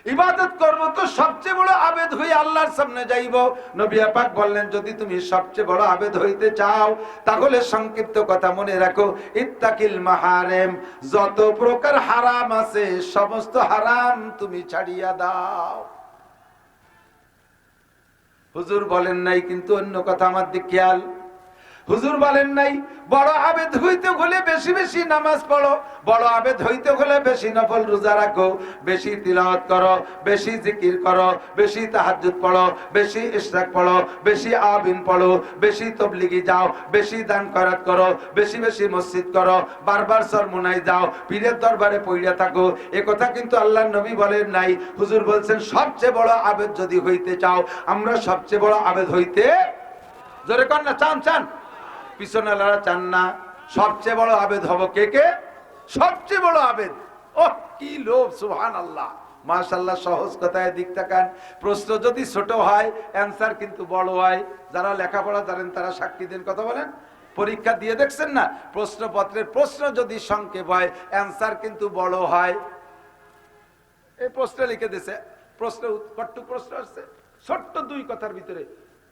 ইবাদত করব তো সবচেয়ে বড় আবেদ হয়ে আল্লাহর সামনে যাইব। নবী পাক বললেন, যদি তুমি সবচেয়ে বড় আবেদ হইতে চাও তাহলে সংক্ষিপ্ত কথা মনে রাখো, ইত্তাকিল মাহারিম, যত প্রকার হারাম আছে সমস্ত হারাম তুমি ছাড়িয়া দাও। হুজুর বলেন নাই, কিন্তু অন্য কথা আমার দিক খেয়াল। হুজুর বলেন নাই বড় আবেদ হইতে হলে বেশি বেশি নামাজ পড়ো, বড় আবেদ হইতে হলে বেশি নফল রোজা রাখো, বেশি তিলাওয়াত করো, বেশি জিকির করো, বেশি তাহাজ্জুদ পড়ো, বেশি ইশরাক পড়ো, বেশি আবিন পড়ো, বেশি তবলিগি যাও, বেশি দান খয়রাত করো, বেশি বেশি মসজিদ করো, বারবার সরমুনায় যাও, পীরের দরবারে পইড়া থাকো। এ কথা কিন্তু আল্লাহর নবী বলেন নাই। হুজুর বলছেন সবচেয়ে বড় আবেদ যদি হইতে চাও, আমরা সবচেয়ে বড় আবেদ হইতে, জোরে কর না, চান পিছনে লড়া চান না? সবচেয়ে বড় আবেদ হব কে কে? সবচেয়ে বড় আবেদ। ও কি লোভ, সুবহানাল্লাহ। মাশাআল্লাহ, সহজ কথায় দিক তাকান। প্রশ্ন যদি ছোট হয় অ্যান্সার কিন্তু বড় হয়। যারা লেখাপড়া জানেন তারা সাক্ষী দেন, কথা বলেন। পরীক্ষা দিয়ে দেখছেন না, প্রশ্নপত্রের প্রশ্ন যদি সংক্ষেপ হয় অ্যান্সার কিন্তু বড় হয়। এই প্রশ্ন লিখে দিছে, প্রশ্ন কট্টু প্রশ্ন আসছে ছোট্ট 2 কথার ভিতরে,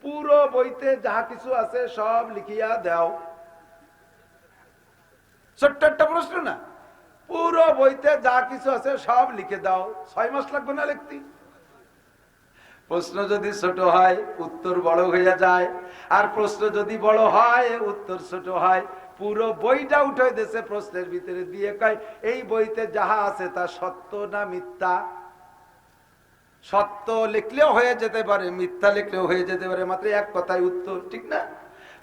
পুরো বইতে যাহা কিছু আছে সব লিখিয়া দাও। ছোট্ট একটা প্রশ্ন না, পুরো বইতে যা কিছু আছে সব লিখে দাও। 6 মাস লাগবে না লিখতে? প্রশ্ন যদি ছোট হয় উত্তর বড় হয়ে যায়, আর প্রশ্ন যদি বড় হয় উত্তর ছোট হয়। পুরো বইটা উঠে দিয়েছে প্রশ্নের ভিতরে দিয়ে, কয় এই বইতে যাহা আছে তা সত্য না মিথ্যা। সত্য লিখলেও হয়ে যেতে পারে, মিথ্যা লিখলেও হয়ে যেতে পারে, মাত্র এক কথায় উত্তর, ঠিক না?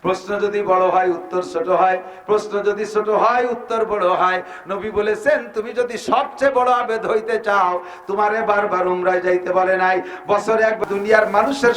প্রশ্ন যদি বড় হয় উত্তর ছোট হয়, প্রশ্ন যদি ছোট হয় উত্তর বড় হয়। নবী বলেছেন তুমি যদি সবচেয়ে বড় আবেদ হইতে চাও, তোমারে বারবার উমরায় যাইতে বলে নাই, বছরে একবার। দুনিয়ার মানুষের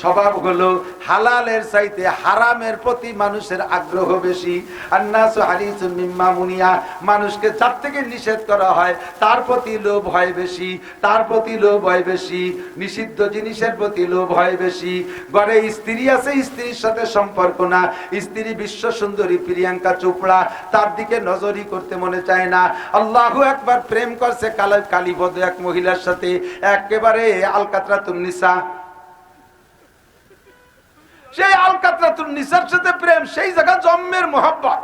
স্বভাব হলো হালালের চাইতে হারামের প্রতি মানুষের আগ্রহ বেশি। আন্নাসু হারিসুম মিম্মা মুনিয়া, মানুষকে যার থেকে নিষেধ করা হয় তার প্রতি লোভ হয় বেশি, তার প্রতি লোভ হয় বেশি, নিষিদ্ধ জিনিসের প্রতি লোভ হয় বেশি। ঘরে স্ত্রী আছে, স্ত্রীর সাথে সম্পর্ক না, স্ত্রী বিশ্ব সুন্দরী প্রিয়াঙ্কা চোপড়া, তার দিকে নজরই করতে মনে চায় না। আল্লাহু আকবার, প্রেম করছে কালীপদ এক মহিলার সাথে, একেবারে আলকাতরাতুন নিসা, সেই আলকাতরাতুন নিসার সাথে প্রেম, সেই জায়গা জন্মের মোহাব্বত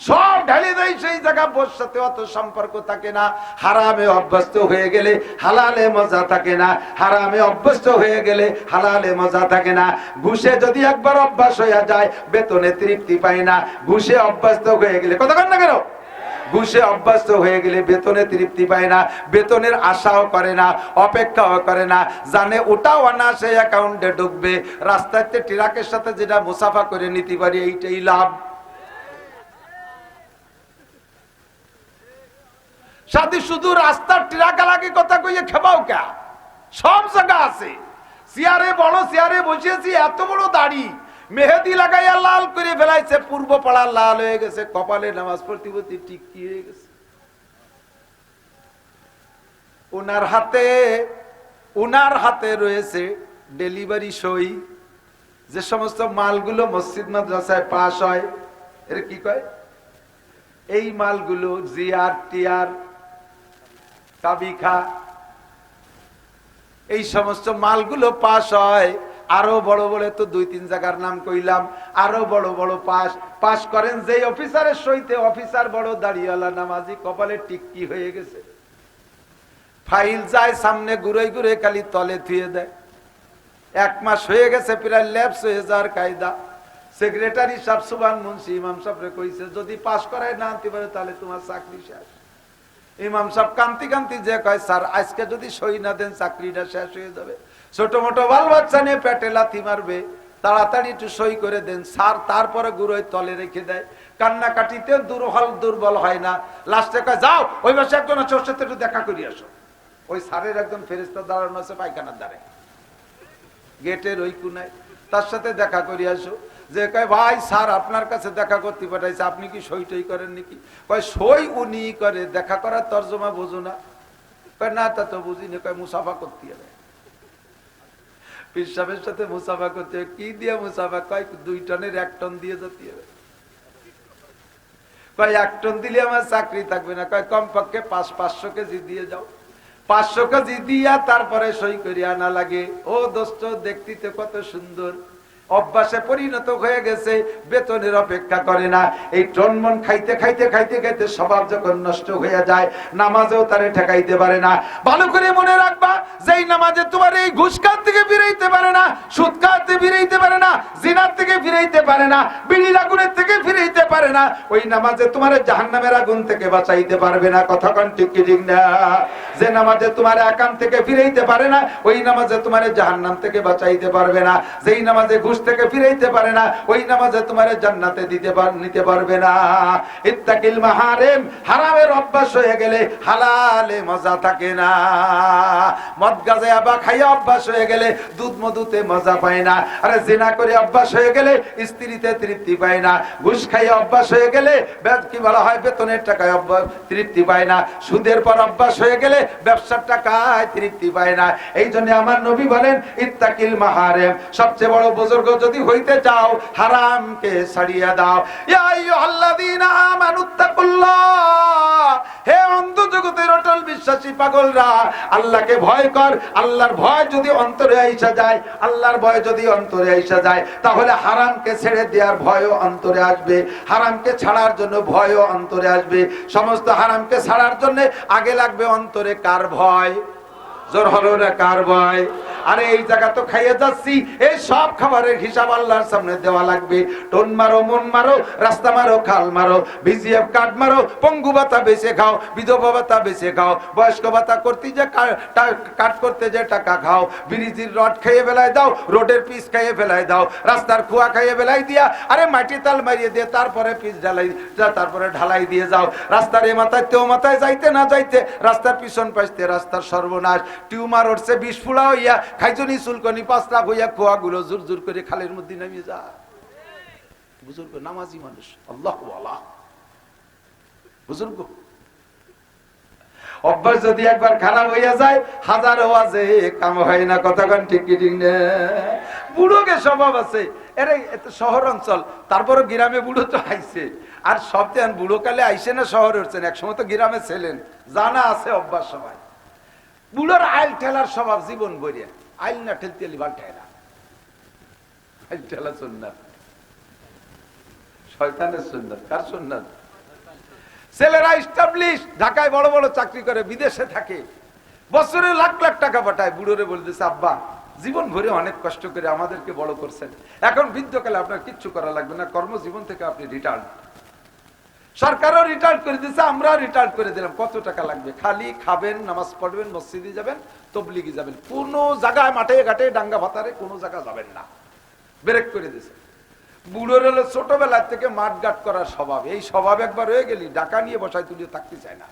সব ঢালি দেয়, সেই জায়গা বোর সাথে অত সম্পর্ক থাকে না। হারামে অভ্যস্ত হয়ে গেলে হালালে মজা থাকে না, হারামে অভ্যস্ত হয়ে গেলে হালালে মজা থাকে না। ঘুষে যদি একবার অভ্যাস হয়ে যায় বেতনে তৃপ্তি পায় না, ঘুষে অভ্যস্ত হয়ে গেলে, কথা কন না কেন, ঘুষে অভ্যস্ত হয়ে গেলে বেতনে তৃপ্তি পায় না, বেতনের আশাও করে না, অপেক্ষাও করে না, জানে ওটাও অনায়াসে অ্যাকাউন্টে ঢুকবে। রাস্তাতে ট্রাকের সাথে যেটা মুসাফা করে নিতে পারি এইটাই লাভ। সাথে শুধু রাস্তার ট্রাকালাকে কথা কইয়ে খেপাও কা, সব জায়গা আছে। চেয়ারে বড় চেয়ারে বসেছি, এত বড় দাড়ি, মেহেদি লাগাইয়া লাল করে ফেলাইছে, পূর্ব পাড়া লাল হয়ে গেছে, কপালে নামাজ পড়তে পড়তে টিকি হয়ে গেছে। উনার হাতে রয়েছে ডেলিভারি সই, যে সমস্ত মালগুলো মসজিদ মাদ্রাসায় পাস হয়, এর কি কয়, এই মালগুলো জিআর টিআর কাবিখা, এই সমস্ত মালগুলো পাস হয়। আরো বড় বড় তো 2-3 জায়গার নাম কইলাম, আরো বড় বড় পাস করেন যে অফিসারের সইতে, অফিসার বড় দাড়িওয়ালা নামাজি, কপালে টিক্কি হয়ে গেছে, ফাইল যায় সামনে ঘুরে ঘুরে খালি তলে থুয়ে দেয়। 1 মাস হয়ে গেছে, প্রায় ল্যাপস হয়ে যাওয়ার কায়দা। সেক্রেটারি সাহেব, সুবহান মুন্সি ইমাম সাহেবরে কইছে যদি পাস করায় না আনতে পারে তাহলে তোমার চাকরি শেষ। ইমাম সাহেব কান্তি কান্তি যে কয়, স্যার আজকে যদি সই না দেন চাকরিটা শেষ হয়ে যাবে, ছোট মোটো বাল বাচ্চা নিয়ে পেটে লাথি মারবে, তাড়াতাড়ি একটু সই করে দেন স্যার। তারপরে গুঁড়োয় তলে রেখে দেয়, কান্নাকাটিতে দুর্বল হয় না। লাস্টে কয় যাও ওই বসে একজন আছে, ওর সাথে একটু দেখা করি আসো। ওই স্যারের একজন ফেরেশতা দাঁড়ানো আছে পায়খানার দ্বারে, গেটের ওই কোনায়, তার সাথে দেখা করি আসো। যে কয় ভাই স্যার আপনার কাছে দেখা করতে পাঠাইছে, আপনি কি সই টই করেন নাকি? কয় সই উনি করে, দেখা করার তর্জমা বোঝো না? কয় না তা তো বুঝি না। কয় মুসাফা করতে হবে, পীর সাহেবের সাথে মুসাফা করতে হবে। কি দিয়ে মুসাফা? কয় 2 টনের 1 টন দিয়ে যেতে হবে। কয় 1 টন দিলে আমার চাকরি থাকবে না। কয় কমপক্ষে 500 কেজি দিয়ে যাও। 500 কেজি দিয়া তারপরে সই করে আনা লাগে। ও দোস্ত, দেখতে কত সুন্দর, অভ্যাসে পরিণত হয়ে গেছে, বেতনের অপেক্ষা করে না। এই টনমন খাইতে খাইতে খাইতে খাইতে স্বভাব যখন নষ্ট হয়ে যায়, নামাজেও তারে ঠেকাইতে পারে না। ভালো করে মনে রাখবা, যেই নামাজে তোমার এই ঘুষ খাওয়ার থেকে ফিরাইতে পারে না, সুদ খাওয়াতে ফিরাইতে পারে না, জিনার থেকে ফিরাইতে পারে না, বিড়ির আগুনের থেকে ফিরাইতে পারে না, ওই নামাজে তোমার জাহান্নামের আগুন থেকে বাঁচাইতে পারবে না। কথা কোন ঠিক কি ঠিক না? যে নামাজে তোমার একাম থেকে ফিরাইতে পারে না, ওই নামাজে তোমার জাহান্নাম থেকে বাঁচাইতে পারবে না। যেই নামাজে ঘুষ থেকে ফিরাইতে পারে না, ওই নামাজে তোমার জান্নাতে নিতে পারবে না। ইত্তাকিল মাহারিম, হারামের অভ্যাস হয়ে গেলে হালালে মজা থাকে না। মদ গাঁজা বা খাইয়া অভ্যাস হয়ে গেলে দুধ মধুতে মজা পায় না। আরে জিনা করে অভ্যাস হয়ে গেলে স্ত্রীতে তৃপ্তি পায় না, ঘুষ খাইয়ে অভ্যাস হয়ে গেলে কি বলা হয় বেতনের টাকায় তৃপ্তি পায় না, সুদের পর অভ্যাস হয়ে গেলে ব্যবসার টাকায় তৃপ্তি পায় না। এই জন্য আমার নবী বলেন ইত্তাকিল মাহারিম, সবচেয়ে বড় বুজুর্গ যদি হইতে চাও হারামকে ছাড়িয়ে দাও। ইয়া আইয়ুহাল্লাযীনা আমানুত্তাকুল্লাহ, হে অন্ধ জগতের অটল বিশ্বাসী পাগলরা, আল্লাহকে ভয় কর। আল্লাহর ভয় যদি অন্তরে আইসা যায়, আল্লাহর ভয় যদি অন্তরে আইসা যায়, তাহলে হারামকে ছেড়ে দেওয়ার ভয়ও অন্তরে আসবে, হারামকে ছাড়ার জন্য ভয়ও অন্তরে আসবে। সমস্ত হারামকে ছাড়ার জন্য আগে লাগবে অন্তরে কার ভয়? জোর হলো না, কার ভয়? আরে এই জায়গা তো খাইয়ে যাচ্ছি, এই সব খাবারের হিসাব আল্লাহর সামনে দেওয়া লাগবে। টোন মারো, মন মারো, রাস্তা মারো, খাল মারো, বিজিএফ কার্ড মারো, পঙ্গু ভাতা বেঁচে খাও, বিধবা ভাতা বেঁচে খাও, বয়স্ক ভাতা করতে যে কাট করতে যে টাকা খাও, ব্রিজের রড খাইয়ে ফেলাই দাও, রোডের পিস খাইয়ে ফেলাই দাও, রাস্তার কুয়া খাইয়ে ফেলাই দিয়া, আরে মাটি তাল মারিয়ে দিয়ে তারপরে পিস ঢালাই, তারপরে ঢালাই দিয়ে যাও। রাস্তার এ মাথায় তেও মাথায় যাইতে না যাইতে রাস্তার পিছন পাইতে রাস্তার সর্বনাশ, টিউমার উঠছে, বিষ ফুলা হইয়া, খাইজনি চুলকনি 5 লাখ হইয়া খোয়া গুলো জোর জোর করে খালের মধ্যে নামিয়ে যা। বুজুর্গ নামাজি মানুষ, আল্লাহু আল্লাহ বুজুর্গ। অভ্যাস যদি একবার খারাপ হইয়া যায়, হাজার ওয়াজে কাম হয় না। কতক্ষণ ঠিক ঠিক না? বুড়োকে স্বভাব আছে, এরে এত শহর অঞ্চল, তারপরে গ্রামে বুড়ো তো আইছে। আর সব দেন বুড়ো কালে আইসে না শহরে উঠছেন, একসময় তো গ্রামে ছিলেন, জানা আছে অভ্যাস সবাই। বুড়োর আইল ঠেলার স্বভাব জীবন ভরিয়া, আইল না ঠেলতে বাল ঠেলা, আইল ঠেলা সুন্নাত, শয়তানের সুন্নাত। কার সুন্নাত? ছেলেরা এস্টাবলিশ, ঢাকায় বড় বড় চাকরি করে, বিদেশে থাকে, বছরে লাখ লাখ টাকা পাঠায়। বুড়োরে বলতেছে আব্বা জীবন ভরে অনেক কষ্ট করে আমাদেরকে বড় করছেন, এখন বৃদ্ধকালে আপনার কিচ্ছু করা লাগবে না, কর্মজীবন থেকে আপনি রিটায়ার্ড। সরকারও রিটায়ার্ড করে দিচ্ছে, আমরা রিটায়ার্ড করে দিলাম। কত টাকা লাগবে? খালি খাবেন, নামাজ পড়বেন, মসজিদে যাবেন, তবলিগে যাবেন, কোনো জায়গায় মাঠে ঘাটে ডাঙ্গা ভাতারে কোনো জায়গা যাবেন না, ব্রেক করে দিছে। বুড়োর হলো ছোটবেলার থেকে মাঠ ঘাট করার স্বভাব, এই স্বভাব একবার হয়ে গেলি ডাকা নিয়ে বসায় তুলিয়ে থাকতে চায় না।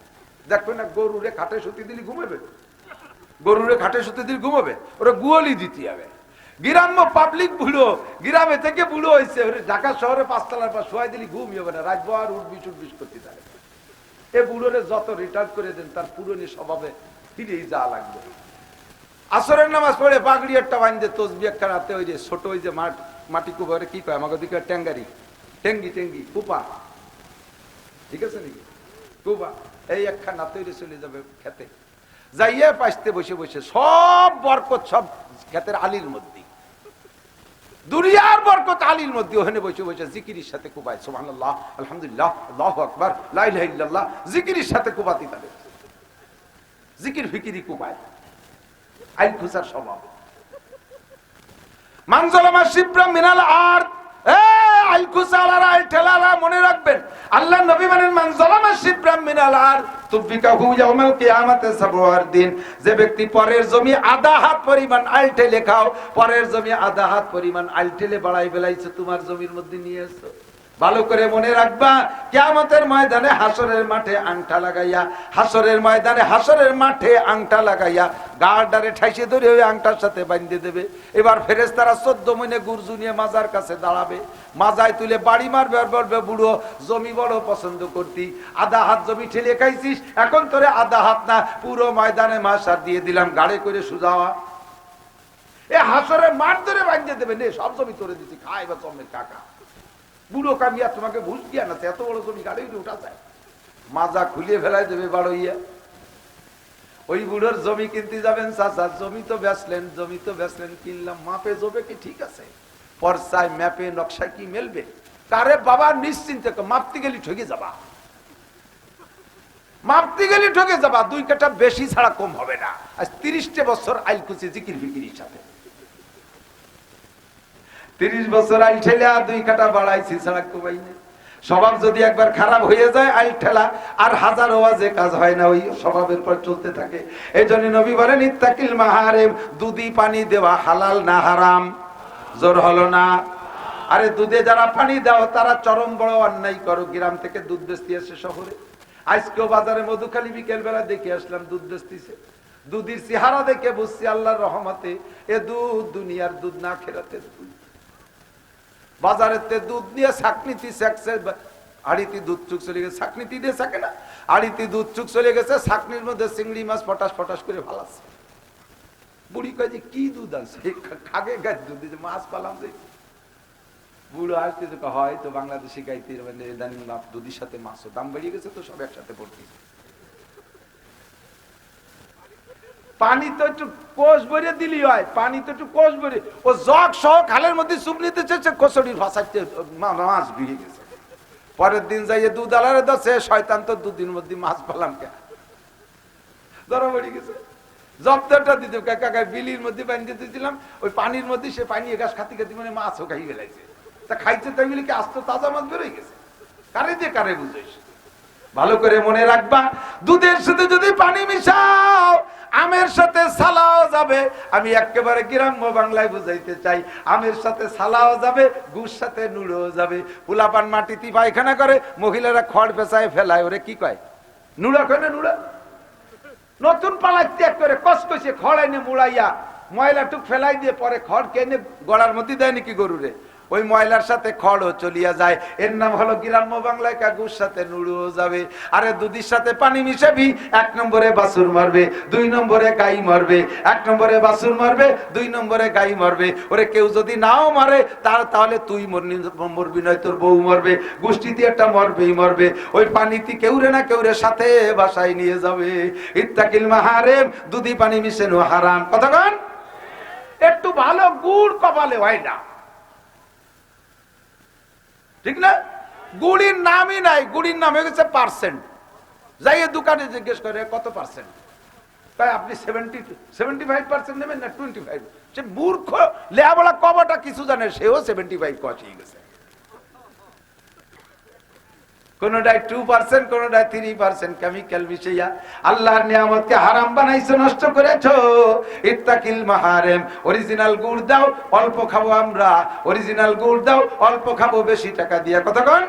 দেখবেন না গরুরে খাটে সুতি দিলি ঘুমাবে, গরুরে খাটে সুতি দিলি ঘুমাবে, ওরা গুয়ালি দিতে হবে। গ্রাম্য পাবলিক বুড়ো, গ্রামে থেকে বুড়ো হয়েছে, ঢাকা শহরে 5 তলার পর শোয়াই দিলি ঘুমিয়ে হবে না, রাতভর উঠবিস করতে থাকে। এ বুড়োরে যত রিটায়ার করে দেন তার পুরনো স্বভাবে ফিরেই যা লাগবে। আসরের নামাজ পড়ে পাগড়ি একটা বাঁধে, তসবি একটা রাতে, ওই যে ছোট ওই যে মাটি কুপারে কি কয় আমাকে দিকে, ট্যাঙ্গারি, টেঙ্গি কুপা, ঠিক আছে নাকি? কুপা এই একখান রাতে চলে যাবে খেতে, যাইয়া পাইতে বসে বসে সব বরকত সব ক্ষেতের আলির মধ্যে, দুনিয়ার বরকত আলীর মধ্যে, ওখানে বসে বসে জিকিরের সাথে কুবায়, সুবহানাল্লাহ, আলহামদুলিল্লাহ, আল্লাহু আকবার, লা ইলাহা ইল্লাল্লাহ, জিকিরের সাথে কুবাতি তাদের, জিকির ফিকিরি কুবায়, আইল খুসার স্বভাব। মান যালামা শিবরা মিনাল আরদ, আইল খুসালারা, আইল ঠেলারা মনে রাখবেন। আল্লাহ নবী বলেন মান যালামা শিবরা মিনাল আরদ তুবিকাহু ইয়াউমাল কিয়ামাতে সাবওয়ার দিন, যে ব্যক্তি পরের জমি আধা হাত পরিমাণ আইল ঠেলে খাও, পরের জমি আধা হাত পরিমাণ আইল ঠেলে বাড়াই ফেলাইছে, তোমার জমির মধ্যে নিয়ে এসো। ভালো করে মনে রাখবা, কিয়ামতের ময়দানে হাসরের মাঠে আংটা লাগাইয়া, হাসরের ময়দানে হাসরের মাঠে আংটা লাগাইয়া গাড়ডারে ঠাইসে ধরে ওই আংটার সাথে বাঁধে দেবে। এবার ফেরেশতারা 14 মহিনে গুরজু নিয়ে মাজার কাছে দাঁড়াবে, মাজায় তুলে বাড়ি মারবে আর বলবে বুড়ো জমি বড় পছন্দ করতি, আধা হাত জমি ঠেলে খাইছিস, এখন তোরে আধা হাত না পুরো ময়দানে মাসার দিয়ে দিলাম, গাড়ে করে সুজাওয়া। এ হাসরের মাঠ ধরে বাঁধে দেবে, নে সব জমি তোরে দিচ্ছি, খাই বা চমের কাকা। বুড়ো কামিয়া তোমাকে ভুল দিয়া না, এত বড় জমি গাড়ি উঠা যায়, মাজা খুলিয়ে ফেলাই দেবে বাড়ইয়া। ওই বুড়োর জমি কিনতে যাবেন, চাচা জমি তো বেচলেন, কিনলাম, মাপে জবে কি ঠিক আছে, পর্চায় ম্যাপে নকশায় কি মেলবে? কারে বাবা নিশ্চিন্তে, মাপতে গেলি ঠকে যাবা, মাপতে গেলি ঠকে যাবা, 2 কাঠা বেশি ছাড়া কম হবে না। আজ 30 বছর আইল কুচি জিকির ফিকিরির সাথে, 30 বছর আইল ঠেলা 2 কাঠা বাড়াইছি ছাড়া কমাই না। স্বভাব যদি একবার খারাপ হয়ে যায়, আইল ঠেলা আর হাজার ওয়াজে কাজ হয় না, ওই স্বভাবের পর চলতে থাকে। এই জন্য নবী বলেন ইত্তাকিল মাহারিম, দুধি পানি দেওয়া হালাল না হারাম? জোর হলো না? আরে দুধে যারা পানি দাও তারা চরম বড় অন্যায় করো। গ্রাম থেকে দুধ বেচতে আসে শহরে, আজকেও বাজারে মধুখালী বিকেল বেলা দেখে আসলাম দুধ বেচতেছে। দুধের চেহারা দেখে বুঝছি আল্লাহর রহমতে এ দুধ দুনিয়ার দুধ না, আখিরাতের দুধ। বাজারেতে দুধ নিয়ে ছাকনিতে সেকছে, হাড়িতে দুধ চুক চলে গেছে, ছাকনিতে দিয়ে থাকে না, হাড়িতে দুধ চুক চলে গেছে, ছাকনির মধ্যে চিংড়ি মাছ ফটাস ফটাস করে ভালাচ্ছে। বুড়ি কয় যে কি দুধ আছে, খাগে গাছ দুধ দিয়েছে, মাছ পালাম যে। বুড়ো আসতে হয় তো বাংলাদেশি গাইতে মানে ইদানিং দুধের সাথে মাছও দাম বেরিয়ে গেছে, তো সব একসাথে পড়তে। পানি তো একটু কোষ ভরে দিলি হয়, পানি তো একটু কোষ ভরে, ও জগ সহ খালের মধ্যে চুপ নিতে চেয়েছে, কচুরির ভাষাতে মাছ বেরিয়ে গেছে। পরের দিন যাইয়ে দুধ আলারে দছে, শয়তান তো দুদিন মধ্যে মাছ পেলাম কে, ধরা পড়ে গেছে। জব্দটা দিতে কাকা বিলির মধ্যে পানি দিতে দিলাম, ওই পানির মধ্যে সে পানি গাছ খাতি খাতি মানে মাছও খাই ফেলাইছে। তা খাইছে তাই বলে কি আস্ত তাজা মাছ বেরোয় গেছে? কারে দিয়ে কারে বুঝেছ? ভালো করে মনে রাখবা, দুধের সাথে যদি পানি মিশাও, আমের সাথে সালাও যাবে। আমি একেবারে গ্রাম্য বাংলায় বুঝাইতে চাই, আমের সাথে সালাও যাবে, গুড় সাথে নুড়ো যাবে। পোলাপান মাটিতে পায়খানা করে, মহিলারা খড় পেঁচায় ফেলায়, ওরে কি কয়? নুড়া কয় না? নুড়া। নতুন পালা ত্যাগ করে কষ্ট কষে খড় এনে মুড়াইয়া ময়লা টুক ফেলাই দিয়ে পরে খড় কেনে গড়ার মধ্যে দেয় নাকি গরুরে? ওই ময়লার সাথে খড়ও চলিয়া যায়। এর নাম হলো গ্রাম্য বাংলায় কাগুর সাথে নুড়ুও যাবে। আরে দুধের সাথে পানি মিশাবি, 1 নম্বরে বাছুর মারবে, 2 নম্বরে গাই মারবে। 1 নম্বরে বাছুর মারবে, 2 নম্বরে গাই মারবে। ওরে কেউ যদি নাও মারে তাহলে তুই মরবি, নয় তোর বউ মরবে, গোষ্ঠীতে একটা মরবেই মরবে। ওই পানিতে কেউরে না কেউরে সাথে বাসায় নিয়ে যাবে। ইত্তাকিল মাহারেম, দুধি পানি মিশানো হারাম। কতক্ষণ একটু ভালো গুড় কপালে হয় না, ঠিক না? গুড়ির নামই নাই, গুড়ির নাম হয়ে গেছে পার্সেন্ট। যাইয়ে দোকানে জিজ্ঞেস করে কত পার্সেন্ট, তাই আপনি 75% নেবেন না 25? সে মূর্খ লেহাবলা কবটা কিছু জানে, সেও 75 কষিয়ে গেছে। কোনটায় 2%, কোনটায় 3% কেমিক্যাল মিশাইয়া আল্লাহর নিয়ামতকে হারাম বানাইছো, নষ্ট করেছো। ইত্তাকিল মাহারেম, অরিজিনাল গুড় দাও, অল্প খাবো আমরা। অরিজিনাল গুড় দাও, অল্প খাবো, বেশি টাকা দিয়া। কতক্ষণ?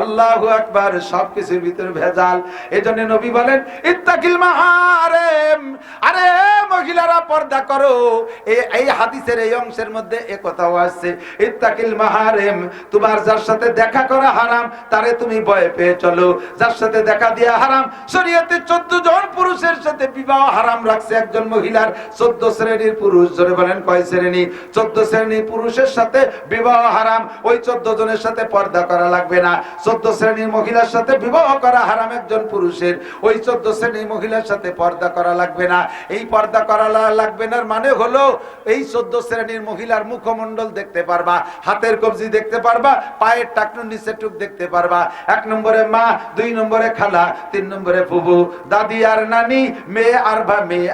আল্লাহু আকবার। সবকিছুর ভিতরে ভেজাল। এজন্য নবী বলেন ইত্তাকিল মাহারেম, আরে মহিলারা পর্দা করো। এই হাদিসের এই অংশের মধ্যে এই কথাও আছে, ইত্তাকিল মাহারেম, তোমার যার সাথে দেখা করা হারাম তারে তুমি ভয় পেয়ে চলো। যার সাথে দেখা দিয়া হারাম, শরীয়তে 14 জন পুরুষের সাথে বিবাহ হারাম রাখছে একজন মহিলার। 14 শ্রেণীর পুরুষ, জোরে বলেন কয় শ্রেণী? 14 শ্রেণীর পুরুষের সাথে বিবাহ হারাম। ওই 14 জনের সাথে পর্দা করা লাগবে না। 14 শ্রেণীর মহিলার সাথে বিবাহ করা হারাম একজন পুরুষের। ওই 14 শ্রেণীর মহিলার সাথে পর্দা করা লাগবে না। এই পর্দা করা লাগবে না মানে হলো, এই 14 শ্রেণীর মহিলার মুখমণ্ডল দেখতে পারবা, হাতের কবজি দেখতে পারবা, পায়ের টাকনুর নিচে টুক দেখতে পারবা। 1 নম্বরে মা, 2 নম্বরে খালা, 3 নম্বরে ফুবু, দাদি আর নানি, মেয়ে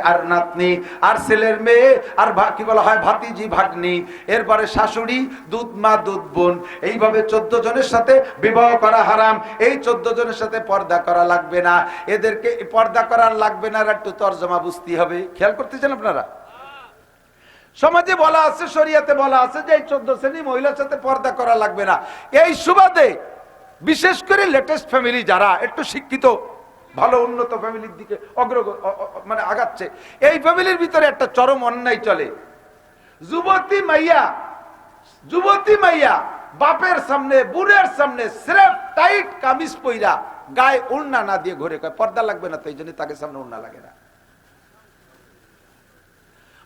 আর নাতনি, আর ছেলের মেয়ে আর কি বলা হয় ভাতিজি ভাগ্নি, এরপরে শাশুড়ি, দুধ মা, দুধ বোন। এইভাবে 14 জনের সাথে বিবাহ করা হারাম। এই 14 জনের সাথে পর্দা করা লাগবে না। এদেরকে পর্দা করার লাগবে না, একটু তর্জমা বুঝতে হবে। খেয়াল করতেছেন আপনারা? সমাজে বলা আছে, শরীয়তে বলা আছে যে এই 14 শ্রেণী মহিলার সাথে পর্দা করা লাগবে না। এই সুবাদে বিশেষ করে লেটেস্ট ফ্যামিলি যারা একটু শিক্ষিত, ভালো উন্নত ফ্যামিলির দিকে মানে আগাচ্ছে, এই ফ্যামিলির ভিতরে একটা চরম অন্যায় চলে। যুবতী মাইয়া বাপের সামনে, বুড়ের সামনে স্রেফ টাইট কামিজ পইরা, গায়ে ওড়না না দিয়ে ঘুরে, কয় পর্দা লাগবে না, তো এই জন্য তাকে সামনে ওড়না লাগে না।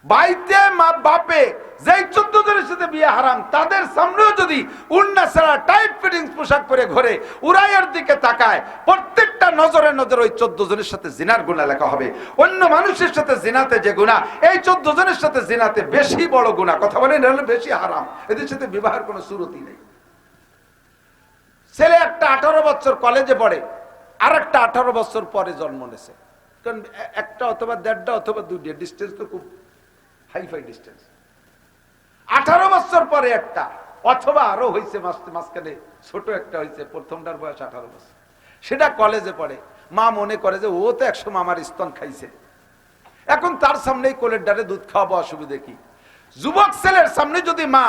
বাইতে মা বাপে যেই 14 জনের সাথে বিয়ে হারাম, তাদের সামনেও যদি ওড়না ছাড়া টাইট ফিটিংস পোশাক পরে ঘোরে, উরাইয়ের দিকে তাকায়, প্রত্যেকটা নজরে নজরে ওই 14 জনের সাথে জিনার গুনাহ লেখা হবে। অন্য মানুষের সাথে জিনাতে যে গুনাহ, এই 14 জনের সাথে জিনাতে বেশি বড় গুনাহ। কথা বলেন, এটা হলো বেশি হারাম। এদের সাথে বিবাহের কোনো সুরতি নেই। ছেলে একটা 18 বছর কলেজে পড়ে, আর একটা 18 বছর পরে জন্ম নিয়েছে, কারণ একটা অথবা 1.5টা অথবা 2টা, ডিস্টেন্স তো খুব হাইফাই ডিস্টেন্স। 18 বছর পরে একটা, অথবা আরো হয়েছে মাঝখানে ছোট একটা হয়েছে, প্রথমটার বয়স 18 বছর, সেটা কলেজে পড়ে। মা মনে করে যে ও তো একসময় আমার স্তন খাইছে, এখন তার সামনেই কোলের ডালে দুধ খাওয়াবো, অসুবিধা কি? যুবক ছেলের সামনে যদি মা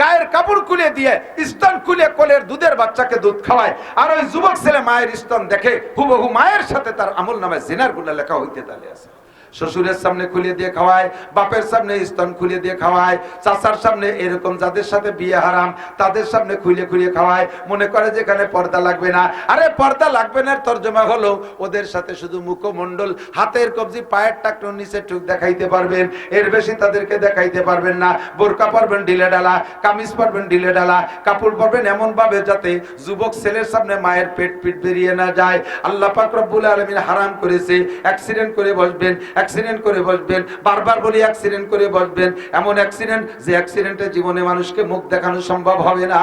গায়ের কাপড় খুলে দিয়ে স্তন খুলে কোলের দুধের বাচ্চাকে দুধ খাওয়ায়, আর ওই যুবক ছেলে মায়ের স্তন দেখে, হুবহু মায়ের সাথে তার আমল নামে জিনার গুনাহ লেখা হইতে তালে আছে। শ্বশুরের সামনে খুলে দিয়ে খাওয়ায়, বাপের সামনে স্তন খুলে দিয়ে খাওয়ায়, চাচার সামনে, এরকম যাদের সাথে বিয়ে হারাম তাদের সামনে খুলে খুলে খাওয়ায়, মনে করে যেখানে পর্দা লাগবে না। আরে পর্দা লাগবে না তর্জমা হলো ওদের সাথে শুধু মুখমণ্ডল, হাতের কবজি, পায়ের টাকনোর নিচে টুক দেখাইতে পারবেন, এর বেশি তাদেরকে দেখাইতে পারবেন না। বোরকা পরবেন ঢিলে ডালা, কামিজ পরবেন ঢিলে ডালা, কাপড় পরবেন এমন ভাবে যাতে যুবক ছেলের সামনে মায়ের পেট পিট বেরিয়ে না যায়। আল্লাহ পাক রব্বুল আলামিন হারাম করেছে অ্যাক্সিডেন্ট করে বসবেন, অ্যাক্সিডেন্ট করে বসবেন, বারবার বলি অ্যাক্সিডেন্ট করে বসবেন, এমন অ্যাক্সিডেন্ট যে অ্যাক্সিডেন্টে জীবনে মানুষকে মুখ দেখানো সম্ভব হবে না।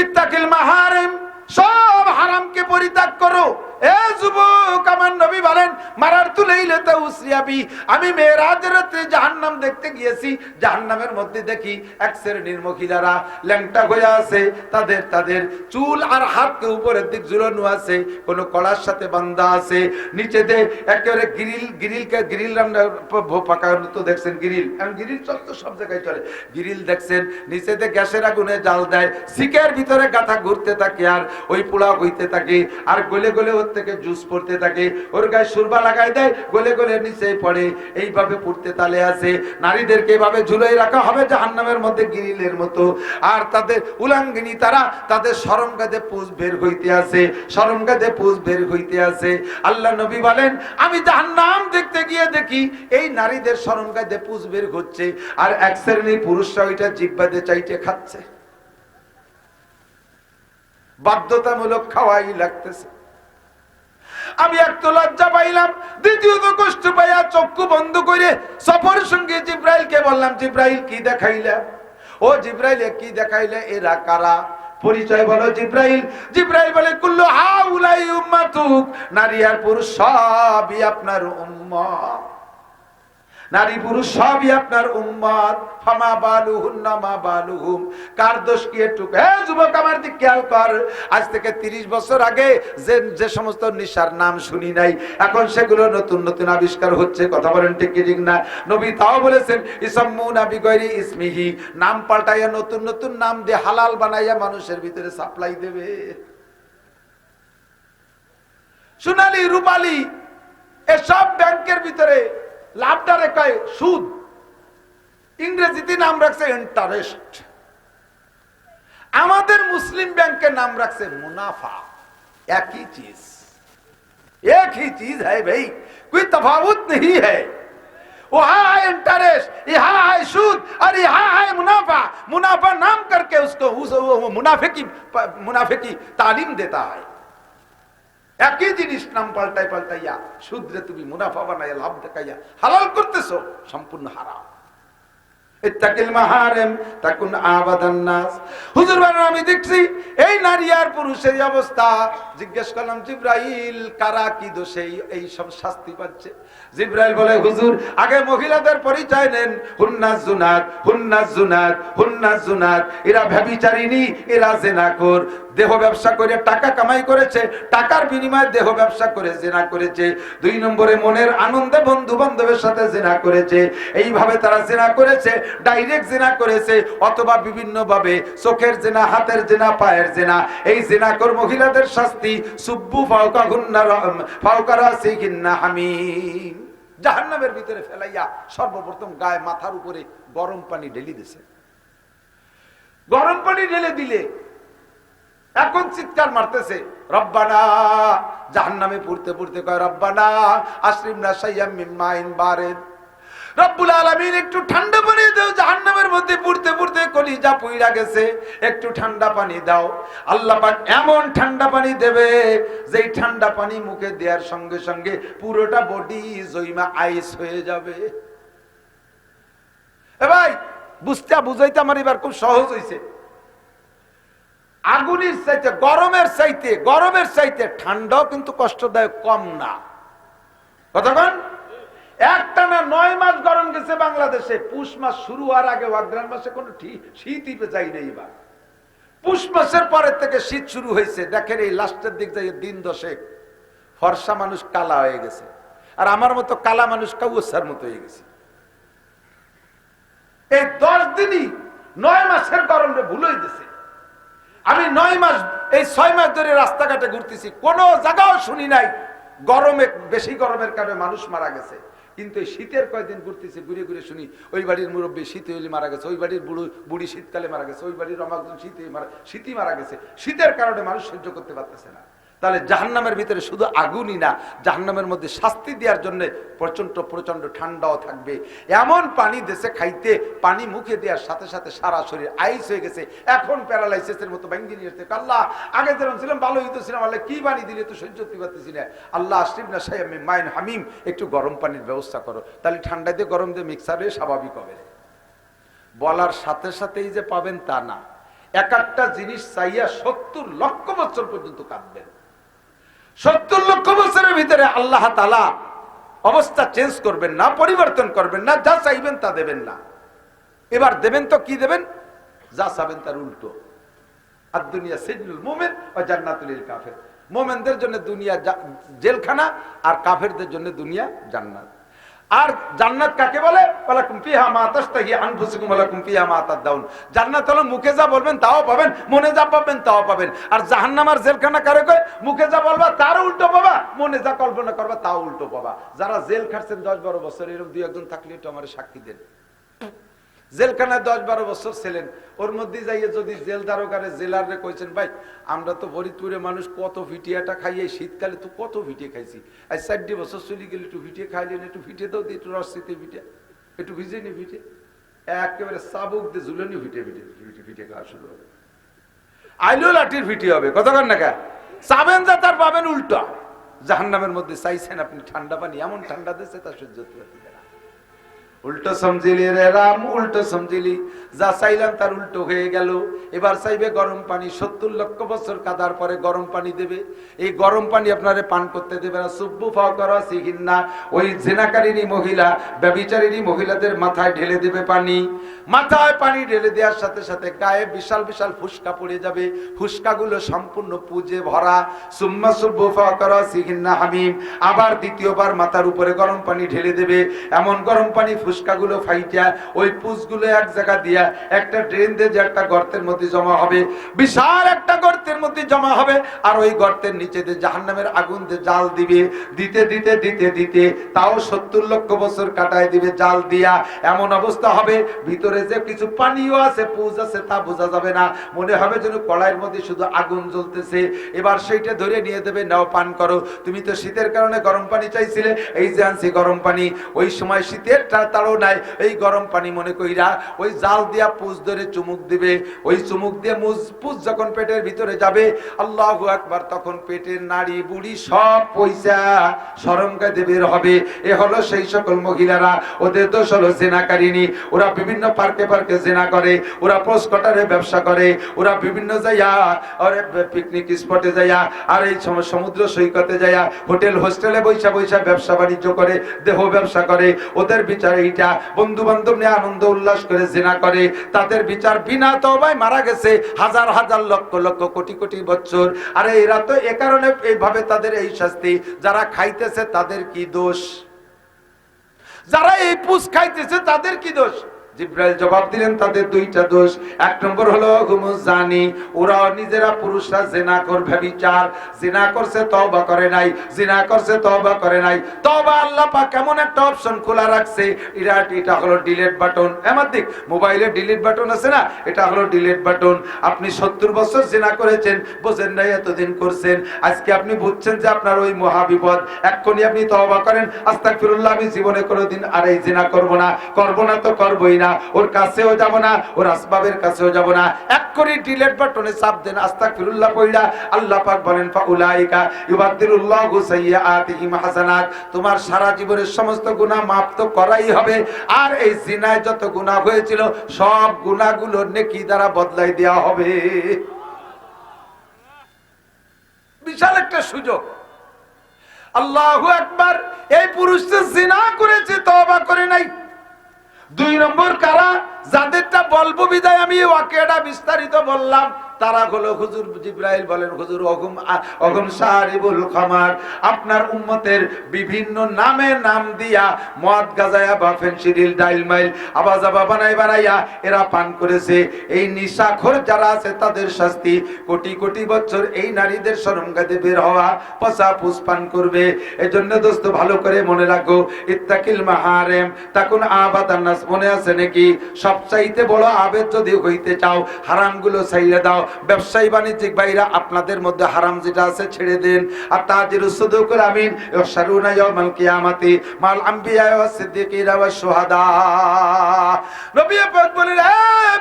ইত্তাকিল মাহারিম, সব হারামকে পরিত্যাগ করো। এ যুবক, আমার নবী বলেন মারার তুলাইলাতা উসরিয়াবি, আমি মেরাজের রাতে জাহান্নাম দেখতে গিয়েছি, জাহান্নামের মধ্যে দেখি এক শ্রেণীর মহিলারা ল্যাংটা হয়ে আছে, তাদের চুল আর হাতকে উপরের দিক ঝুলানো আছে, কোন কলার সাথে বাঁধা আছে, নিচে দিয়ে একেবারে গ্রিল পাকা তো দেখছেন, গ্রিল চলতো সব জায়গায় চলে, গ্রিল দেখছেন, নিচে দিয়ে গ্যাসের আগুনে জাল দেয়, শিকের ভিতরে গাথা ঘুরতে থাকে আর ওই পোড়া হইতে থাকে, আর গলে গলে থেকে জুস পড়তে থাকে, ওর গায়ে সুরবা লাগাই দেয়, গলে গলে নিচে পড়ে, এইভাবে পড়তে তালে আছে। নারীদেরকে এভাবে ঝুলাই রাখা হবে জাহান্নামের মধ্যে গ্রিলের মতো, আর তাদের উলাঙ্গিনী তারা তাদের শরমগাদে পুষ বের হইতে আছে, শরমগাদে পুষ বের হইতে আছে। আল্লাহ নবী বলেন আমি জাহান্নাম দেখতে গিয়ে দেখি এই নারীদের শরমগাদে পুষ বের হচ্ছে, আর এক শ্রেণীর পুরুষরা ওইটা জিহ্বাতে চাইতে খাচ্ছে, বাধ্যতামূলক খাওয়াই লাগতেছে। আমি এক তো লজ্জা পাইলাম, দ্বিতীয়ত কষ্ট পাইয়া চক্ষু বন্ধ করে সফর সঙ্গে জিব্রাইলকে বললাম, জিব্রাইল কি দেখাইলা? ও জিব্রাইল কি দেখাইলে? এরা কারা? পরিচয় বলো জিব্রাইল। জিব্রাইল বলে কুল্লু হাউলাই উম্মাতুক, নারী আর পুরুষ সবই আপনার উম্মত, নারী পুরুষ সবই আপনার উম্মত। ফামা বালুহুন্না মা বালুহুম, কার দোষ কি একটু? হে যুবক আমার দিক খেয়াল কর, আজ থেকে 30 বছর আগে যে সমস্ত নিশার নাম শুনি নাই, এখন সেগুলো নতুন নতুন আবিষ্কার হচ্ছে, কথা বলেন ঠিক কি ঠিক না? নবী তাও বলেছেন ইসাম্মুনা বিগাইরি ইসমিহি, নাম পাল্টাইয়া নতুন নতুন নাম দিয়ে হালাল বানাইয়া মানুষের ভিতরে সাপ্লাই দেবে। সোনালী রূপালী এসব ব্যাংকের ভিতরে লাভটারে কয় সুদ, ইংরেজিতে নাম রাখছে ইন্টারেস্ট। আমাদের মুসলিম ব্যাংকের নাম রাখছে মুনাফা। একই चीज, एक ही चीज है भाई, कोई तफावत नहीं है। वहां है इंटरेस्ट, यहाँ है सूद, और यहाँ है मुनाफा। मुनाफा नाम करके उसको मुनाफे की तालीम देता है। একই জিনিস নাম পাল্টাইয়া সুদরে তুমি মুনাফা বানাইয়া লাভ দেখাইয়া হালাল করতেছো, সম্পূর্ণ হারাম। ইত্তাকিল মাহারিম তাকুন আবাদান নাস। হুজুর বলেন আমি দেখছি এই নারী আর পুরুষের অবস্থা। জিজ্ঞেস করলাম জিব্রাইল কারা কি দোষে এই সব শাস্তি পাচ্ছে? জিব্রাইল বলে হুজুর আগে মহিলাদের পরিচয় নেন, হুন্নাজ জুনাত, হুন্নাজ জুনাত, হুন্নাজ জুনাত, এরা ব্যভিচারিণী, এরা জিনাখোর, দেহ ব্যবসা করে টাকা কামাই করেছে, টাকার বিনিময়ে দেহ ব্যবসা করে জিনা করেছে। 2 নম্বরে মনের আনন্দে বন্ধু বান্ধবের সাথে জিনা করেছে, এইভাবে তারা জিনা করেছে, ডাইরেক্ট জিনা করেছে, অথবা বিভিন্ন ভাবে চোখের জিনা, হাতের জিনা, পায়ের জিনা। এই জিনাকর মহিলাদের শাস্তি সুব্বু ফাওকা রাসিহিন্না হামিম, জাহান্নামের ভিতরে ফেলাইয়া সর্বপ্রথম গায়ে মাথার উপরে গরম পানি ঢেলে দিয়েছে। গরম পানি ঢেলে দিলে এখন চিৎকার মারতেছে রব্বানা, জাহান্নামে পড়তে পড়তে কয় রব্বানা আশরিমনা শাইয়্যাম মিন মাইন বারিদ, রব্বুল আলামিন একটু ঠান্ডা পানি দাও, জাহান্নামের মধ্যে পড়তে পড়তে কলিজা পুইরা গেছে, একটু ঠান্ডা পানি দাও। আল্লাহ পাক এমন ঠান্ডা পানি দেবে যেই ঠান্ডা পানি মুখে দেওয়ার সঙ্গে সঙ্গে পুরোটা বডি জইমা আইস হয়ে যাবে। এ ভাই বুঝাইতে আমার এবার খুব সহজ হয়েছে। আগুনের চাইতে গরমের চাইতে ঠান্ডাও কিন্তু কষ্টদায়ক কম না। কতক্ষণ? একটানা 9 মাস গরম গেছে বাংলাদেশে। পুষ মাস শুরু হওয়ার আগে অগ্রহায়ণ মাসে কোনো শীতই যাই নেই। এবার পুষ মাসের পরের থেকে শীত শুরু হয়েছে। দেখেন এই লাস্টের দিক যাই দিন 10 ফর্সা মানুষ কালা হয়ে গেছে, আর আমার মতো কালা মানুষ কাউসার মতো হয়ে গেছে। এই 10 দিনই 9 মাসের গরমে ভুল হয়ে গেছে। আমি 9 মাস, এই 6 মাস ধরে রাস্তাঘাটে ঘুরতেছি, কোন জায়গাও শুনি নাই গরমে, বেশি গরমের কারণে মানুষ মারা গেছে। কিন্তু এই শীতের কয়েকদিন ঘুরতেছি, ঘুরে ঘুরে শুনি ওই বাড়ির মুরব্বী শীতে হইলে মারা গেছে, ওই বাড়ির বুড়ি শীতকালে মারা গেছে, ওই বাড়ির রমাকজন শীতই মারা গেছে। শীতের কারণে মানুষ সহ্য করতে পারতেছে না। তাহলে জাহান্নামের ভিতরে শুধু আগুনই না, জাহান্নামের মধ্যে শাস্তি দেওয়ার জন্য প্রচন্ড প্রচন্ড ঠান্ডাও থাকবে। এমন পানি দেশে খাইতে, পানি মুখে দেওয়ার সাথে সাথে সারা শরীর আইস হয়ে গেছে, এখন প্যারালাইসিসের মতো ভেঙে নিয়ে আসতে। আল্লাহ আগে যেরকম ছিলাম ভালো হইতো ছিলাম, আল্লাহ কি পানি দিলে তো সহ্য করতে পারতেছি না। আল্লাহ আশরিফ না সাহেব মাইন হামিম, একটু গরম পানির ব্যবস্থা করো, তাহলে ঠান্ডা দিয়ে গরম দিয়ে মিক্সার হয়ে স্বাভাবিক হবে। বলার সাথে সাথেই যে পাবেন তা না, এক একটা জিনিস চাইয়া 70 লক্ষ বছর পর্যন্ত কাঁদবেন। 70 লক্ষ বছরের ভিতরে আল্লাহ তাআলা অবস্থা চেঞ্জ করবেন না, পরিবর্তন করবেন না, যা চাইবেন তা দেবেন না। এবার দেবেন তো কি দেবেন? যা চাবেন তার উল্টো। আর দুনিয়া সিজনুল মুমিন ওয়া জান্নাতুল লিল কাফির। মুমিনদের জন্য দুনিয়া জেলখানা, আর কাফেরদের জন্য দুনিয়া জান্নাত। আর জান্নাত কাকে বলে? ওয়ালাকুম ফিহা মা তাশতাহি আনফুসুকুম ওয়ালাকুম ফিহা মা তাদাউন। জান্নাত হলো মুখে যা বলবেন তাও পাবেন, মনে যা পাবেন তাও পাবেন। আর জাহান্নাম আর জেলখানা কারে কয়? মুখে যা বলবা তারও উল্টো পাবা, মনে যা কল্পনা করবা তাও উল্টো পাবা। যারা জেল খাটছেন 10-12 বছর, এরকম দুই একজন থাকলে একটু আমার সাক্ষী দেন। জেলখানায় 10-12 বছর ছিলেন, ওর মধ্যে যাইয়ে যদি জেল দারোগারে জেলারে কইছেন, ভাই আমরা তো ফরিদপুরে মানুষ, কত ভিটিয়াটা খাইয়ে, শীতকালে তো কত ভিটিয়ে খাইছি, আজ 40 বছর চলে গেলে একটু ভিটিয়ে খাইলেন, একটু ভিটিয়ে দাও, একটু রসিতে ভিটে, একটু ভিজে নি ভিটে, একেবারে চাবুক দিয়ে ঝুলনি ভিটে ভিটে ভিটে খাওয়া শুরু হবে। আইলেও লাঠির ভিটি হবে, কতক্ষণ না কা চাবেন যা তার পাবেন উল্টা। জাহান্নামের মধ্যে চাইছেন আপনি ঠান্ডা পানি, এমন ঠান্ডা দিচ্ছে তা সহ্য করতে পারতেন না। উল্টো সমঝিলি রে রাম, উল্টো সমঝিলি, যা চাইলাম তার উল্টো হয়ে গেল। এবার চাইবে গরম পানি, 70 লক্ষ বছর কাদার পরে গরম পানি দেবে। এই গরম পানি আপনারে পান করতে দেবে না। সুব্বু ফাওকারা সিহিন্না, ওই জিনাকারিনী মহিলা, ব্যভিচারিনী মহিলাদের মাথায় ঢেলে দেবে পানি। মাথায় পানি ঢেলে দেওয়ার সাথে সাথে গায়ে বিশাল বিশাল ফুসকা পড়ে যাবে, ফুসকাগুলো সম্পূর্ণ পুজে ভরা। সুম্মা সুব্বু ফাওকারা সিহিন্না হামিম, আবার দ্বিতীয়বার মাথার উপরে গরম পানি ঢেলে দেবে। এমন গরম পানি ফুসকাগুলো ফাইটা ওই পুষগুলো এক জায়গা দিয়া একটা ড্রেন দিয়ে যে একটা গর্তের মধ্যে জমা হবে, বিশাল একটা গর্তের মধ্যে জমা হবে। আর ওই গর্তের নিচে দিয়ে জাহান্নামের আগুন দিয়ে জাল দিবে, দিতে দিতে দিতে দিতে তাও 70 লক্ষ বছর কাটায় দিবে জাল দিয়া। এমন অবস্থা হবে ভিতরে যে কিছু পানিও আছে, পুজ আছে, তা বোঝা যাবে না, মনে হবে যেন কড়াইয়ের মধ্যে শুধু আগুন জ্বলতেছে। এবার সেইটা ধরে নিয়ে দেবে, নাও পান করো, তুমি তো শীতের কারণে গরম পানি চাইছিলে, এই যে আনছি গরম পানি। ওই সময় শীতের তারও নাই, এই গরম পানি মনে কইরা ওই জাল দিয়া পুজ ধরে চুমুক দিবে। ওই চুমুক দিয়ে পুজ যখন পেটের ভিতরে যাবে, আল্লাহু আকবার, তখন পেটের নাড়ি বুড়ি সব পয়সা শরমকা দেবের হবে। এ হলো সেই সকল মহিলারা, ওদের দোষ হলো জেনাকারিনী। ওরা বিভিন্ন পার্কে পার্কে জেনা করে, ওরা পোস্টকটারে ব্যবসা করে, ওরা বিভিন্ন জায়গা পিকনিক স্পটে যাইয়া, আর এই সমুদ্র সৈকতে যাইয়া, হোটেল হোস্টেলে বৈশা বৈশা ব্যবসা বাণিজ্য করে, দেহ ব্যবসা করে। ওদের বিচার এইটা, বন্ধু বান্ধব নিয়ে আনন্দ উল্লাস করে জিনা করে, তাদের বিচার বিনা তওবায় মারা গেছে হাজার হাজার লক্ষ লক্ষ কোটি কোটি বছর। আরে এরা তো এ কারণে এইভাবে তাদের এই শাস্তি। যারা খাইতেছে তাদের কি দোষ? যারা এই পুষ খাইতেছে তাদের কি দোষ? জিব্রাইল জবাব দিলেন তাদের দুইটা দোষ। এক নম্বর হলো হুমুজ জানি, ওরা নিজেরা পুরুষরা জিনা কর, ব্যভিচার, জিনা করছে তওবা করে নাই, জিনা করছে তওবা করে নাই। তওবা আল্লাহ পাক কেমন একটা অপশন খোলা রাখছে, এটা হলো ডিলিট বাটন। আমার দিক মোবাইলে ডিলিট বাটন আছে না, এটা হলো ডিলিট বাটন। আপনি 70 বছর জিনা করেছেন, বোঝেন নাই, এতদিন করছেন, আজকে আপনি বুঝছেন যে আপনার ওই মহাবিপদ। এক্ষুনি আপনি তওবা করেন, আস্তাগফিরুল্লাহ, আমি জীবনে কোনোদিন আর এই জিনা করব না, করব না তো করবই না, ওর কাছেও যাব না, ওর আসবাবের কাছেও যাব না। এক করে ডিলিট বাটনে চাপ দেন, আস্তাগফিরুল্লাহ পড়া। আল্লাহ পাক বলেন ফাউলাইকা ইউবাদদিলুল্লাহু সাইয়্যাতিহিম হাসানাত, তোমার সারা জীবনের সমস্ত গুনাহ মাফ তো করাই হবে। আর এই জিনায় যত গুনাহ হয়েছিল সব গুনাহগুলো নেকি দ্বারা বদলাই দেওয়া হবে। বিশাল একটা সুযোগ। আল্লাহু আকবার। এই পুরুষটা জিনা করেছে, তওবা করে নাই। দুই নম্বর কারা? যাদেরটা বলবো বিদায় আমি ওয়াকিয়াটা বিস্তারিত বললাম। তারা হলো হুজুর জিবরাইল বলেন, হুজুর অগম সারিবুল খামার, আপনার উম্মতের বিভিন্ন নামে নাম দিয়া মদ গাজায়া বা ফেনসিডিল ডাইলমাইল আবাজাবা বানাইয়া এরা পান করেছে। এই নিশাখোর যারা আছে তাদের শাস্তি কোটি কোটি বছর এই নারীদের শরমগাতে বের হওয়া, পচা পুষ পান করবে। এজন্য দোস্ত ভালো করে মনে রাখো, ইত্তাকিল মাহারেম তাকুন আবাদান নাস। মনে আছে নাকি, সবচাইতে বড় আবেদ যদি হইতে চাও হারামগুলো ছাইড়ে দাও। ব্যবসায়ী বাণিজ্যিক ভাইরা আপনাদের মধ্যে হারাম যেটা আছে ছেড়ে দেন। আর তাজিরুস সুদুকুল আমিন ইয়াশরুনা ইয়াউমাল কিয়ামাতি মাল আম্বিয়া ওয়াস সিদ্দিকিনা ওয়াস শুহাদা। নবী পাক বলেন,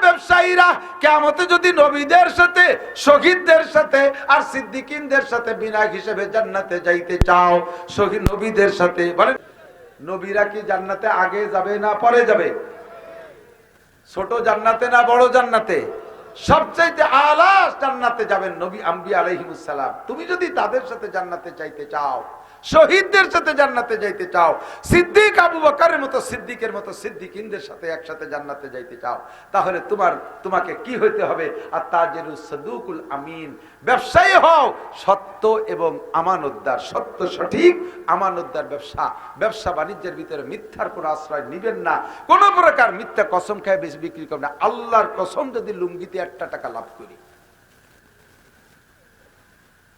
ব্যবসায়ীরা কিয়ামতে যদি নবীদের সাথে, শহীদদের সাথে আর সিদ্দিকিনদের সাথে বিনা হিসেবে জান্নাতে যাইতে চাও, শহীদ নবীদের সাথে বলেন, নবীরা কি জান্নাতে আগে যাবে না পরে যাবে? ছোট জান্নাতে না বড় জান্নাতে? সবচাইতে আলা জান্নাতে যাবেন নবী আম্বিয়া আলাইহিমুস সালাম। তুমি যদি তাদের সাথে জান্নাতে চাইতে চাও, শহীদদের সাথে জান্নাতে যাইতে চাও, সিদ্দিক আবু বকরের মতো সিদ্দিকের মতো সিদ্দিকিনদের সাথে একসাথে জান্নাতে যাইতে চাও, তাহলে তোমাকে কি হইতে হবে? আর তাজিরুস সাদুকুল আমিন, ব্যবসায়ী হও সত্য এবং আমানতদার, সত্য সঠিক আমানতদার ব্যবসা বাণিজ্যের ভিতরে মিথ্যার কোনো আশ্রয় নিবেন না। কোন প্রকার মিথ্যা কসম খায় বেশি বিক্রি করবেন না। আল্লাহর কসম, যদি লুঙ্গিতে 1 টাকা লাভ করি,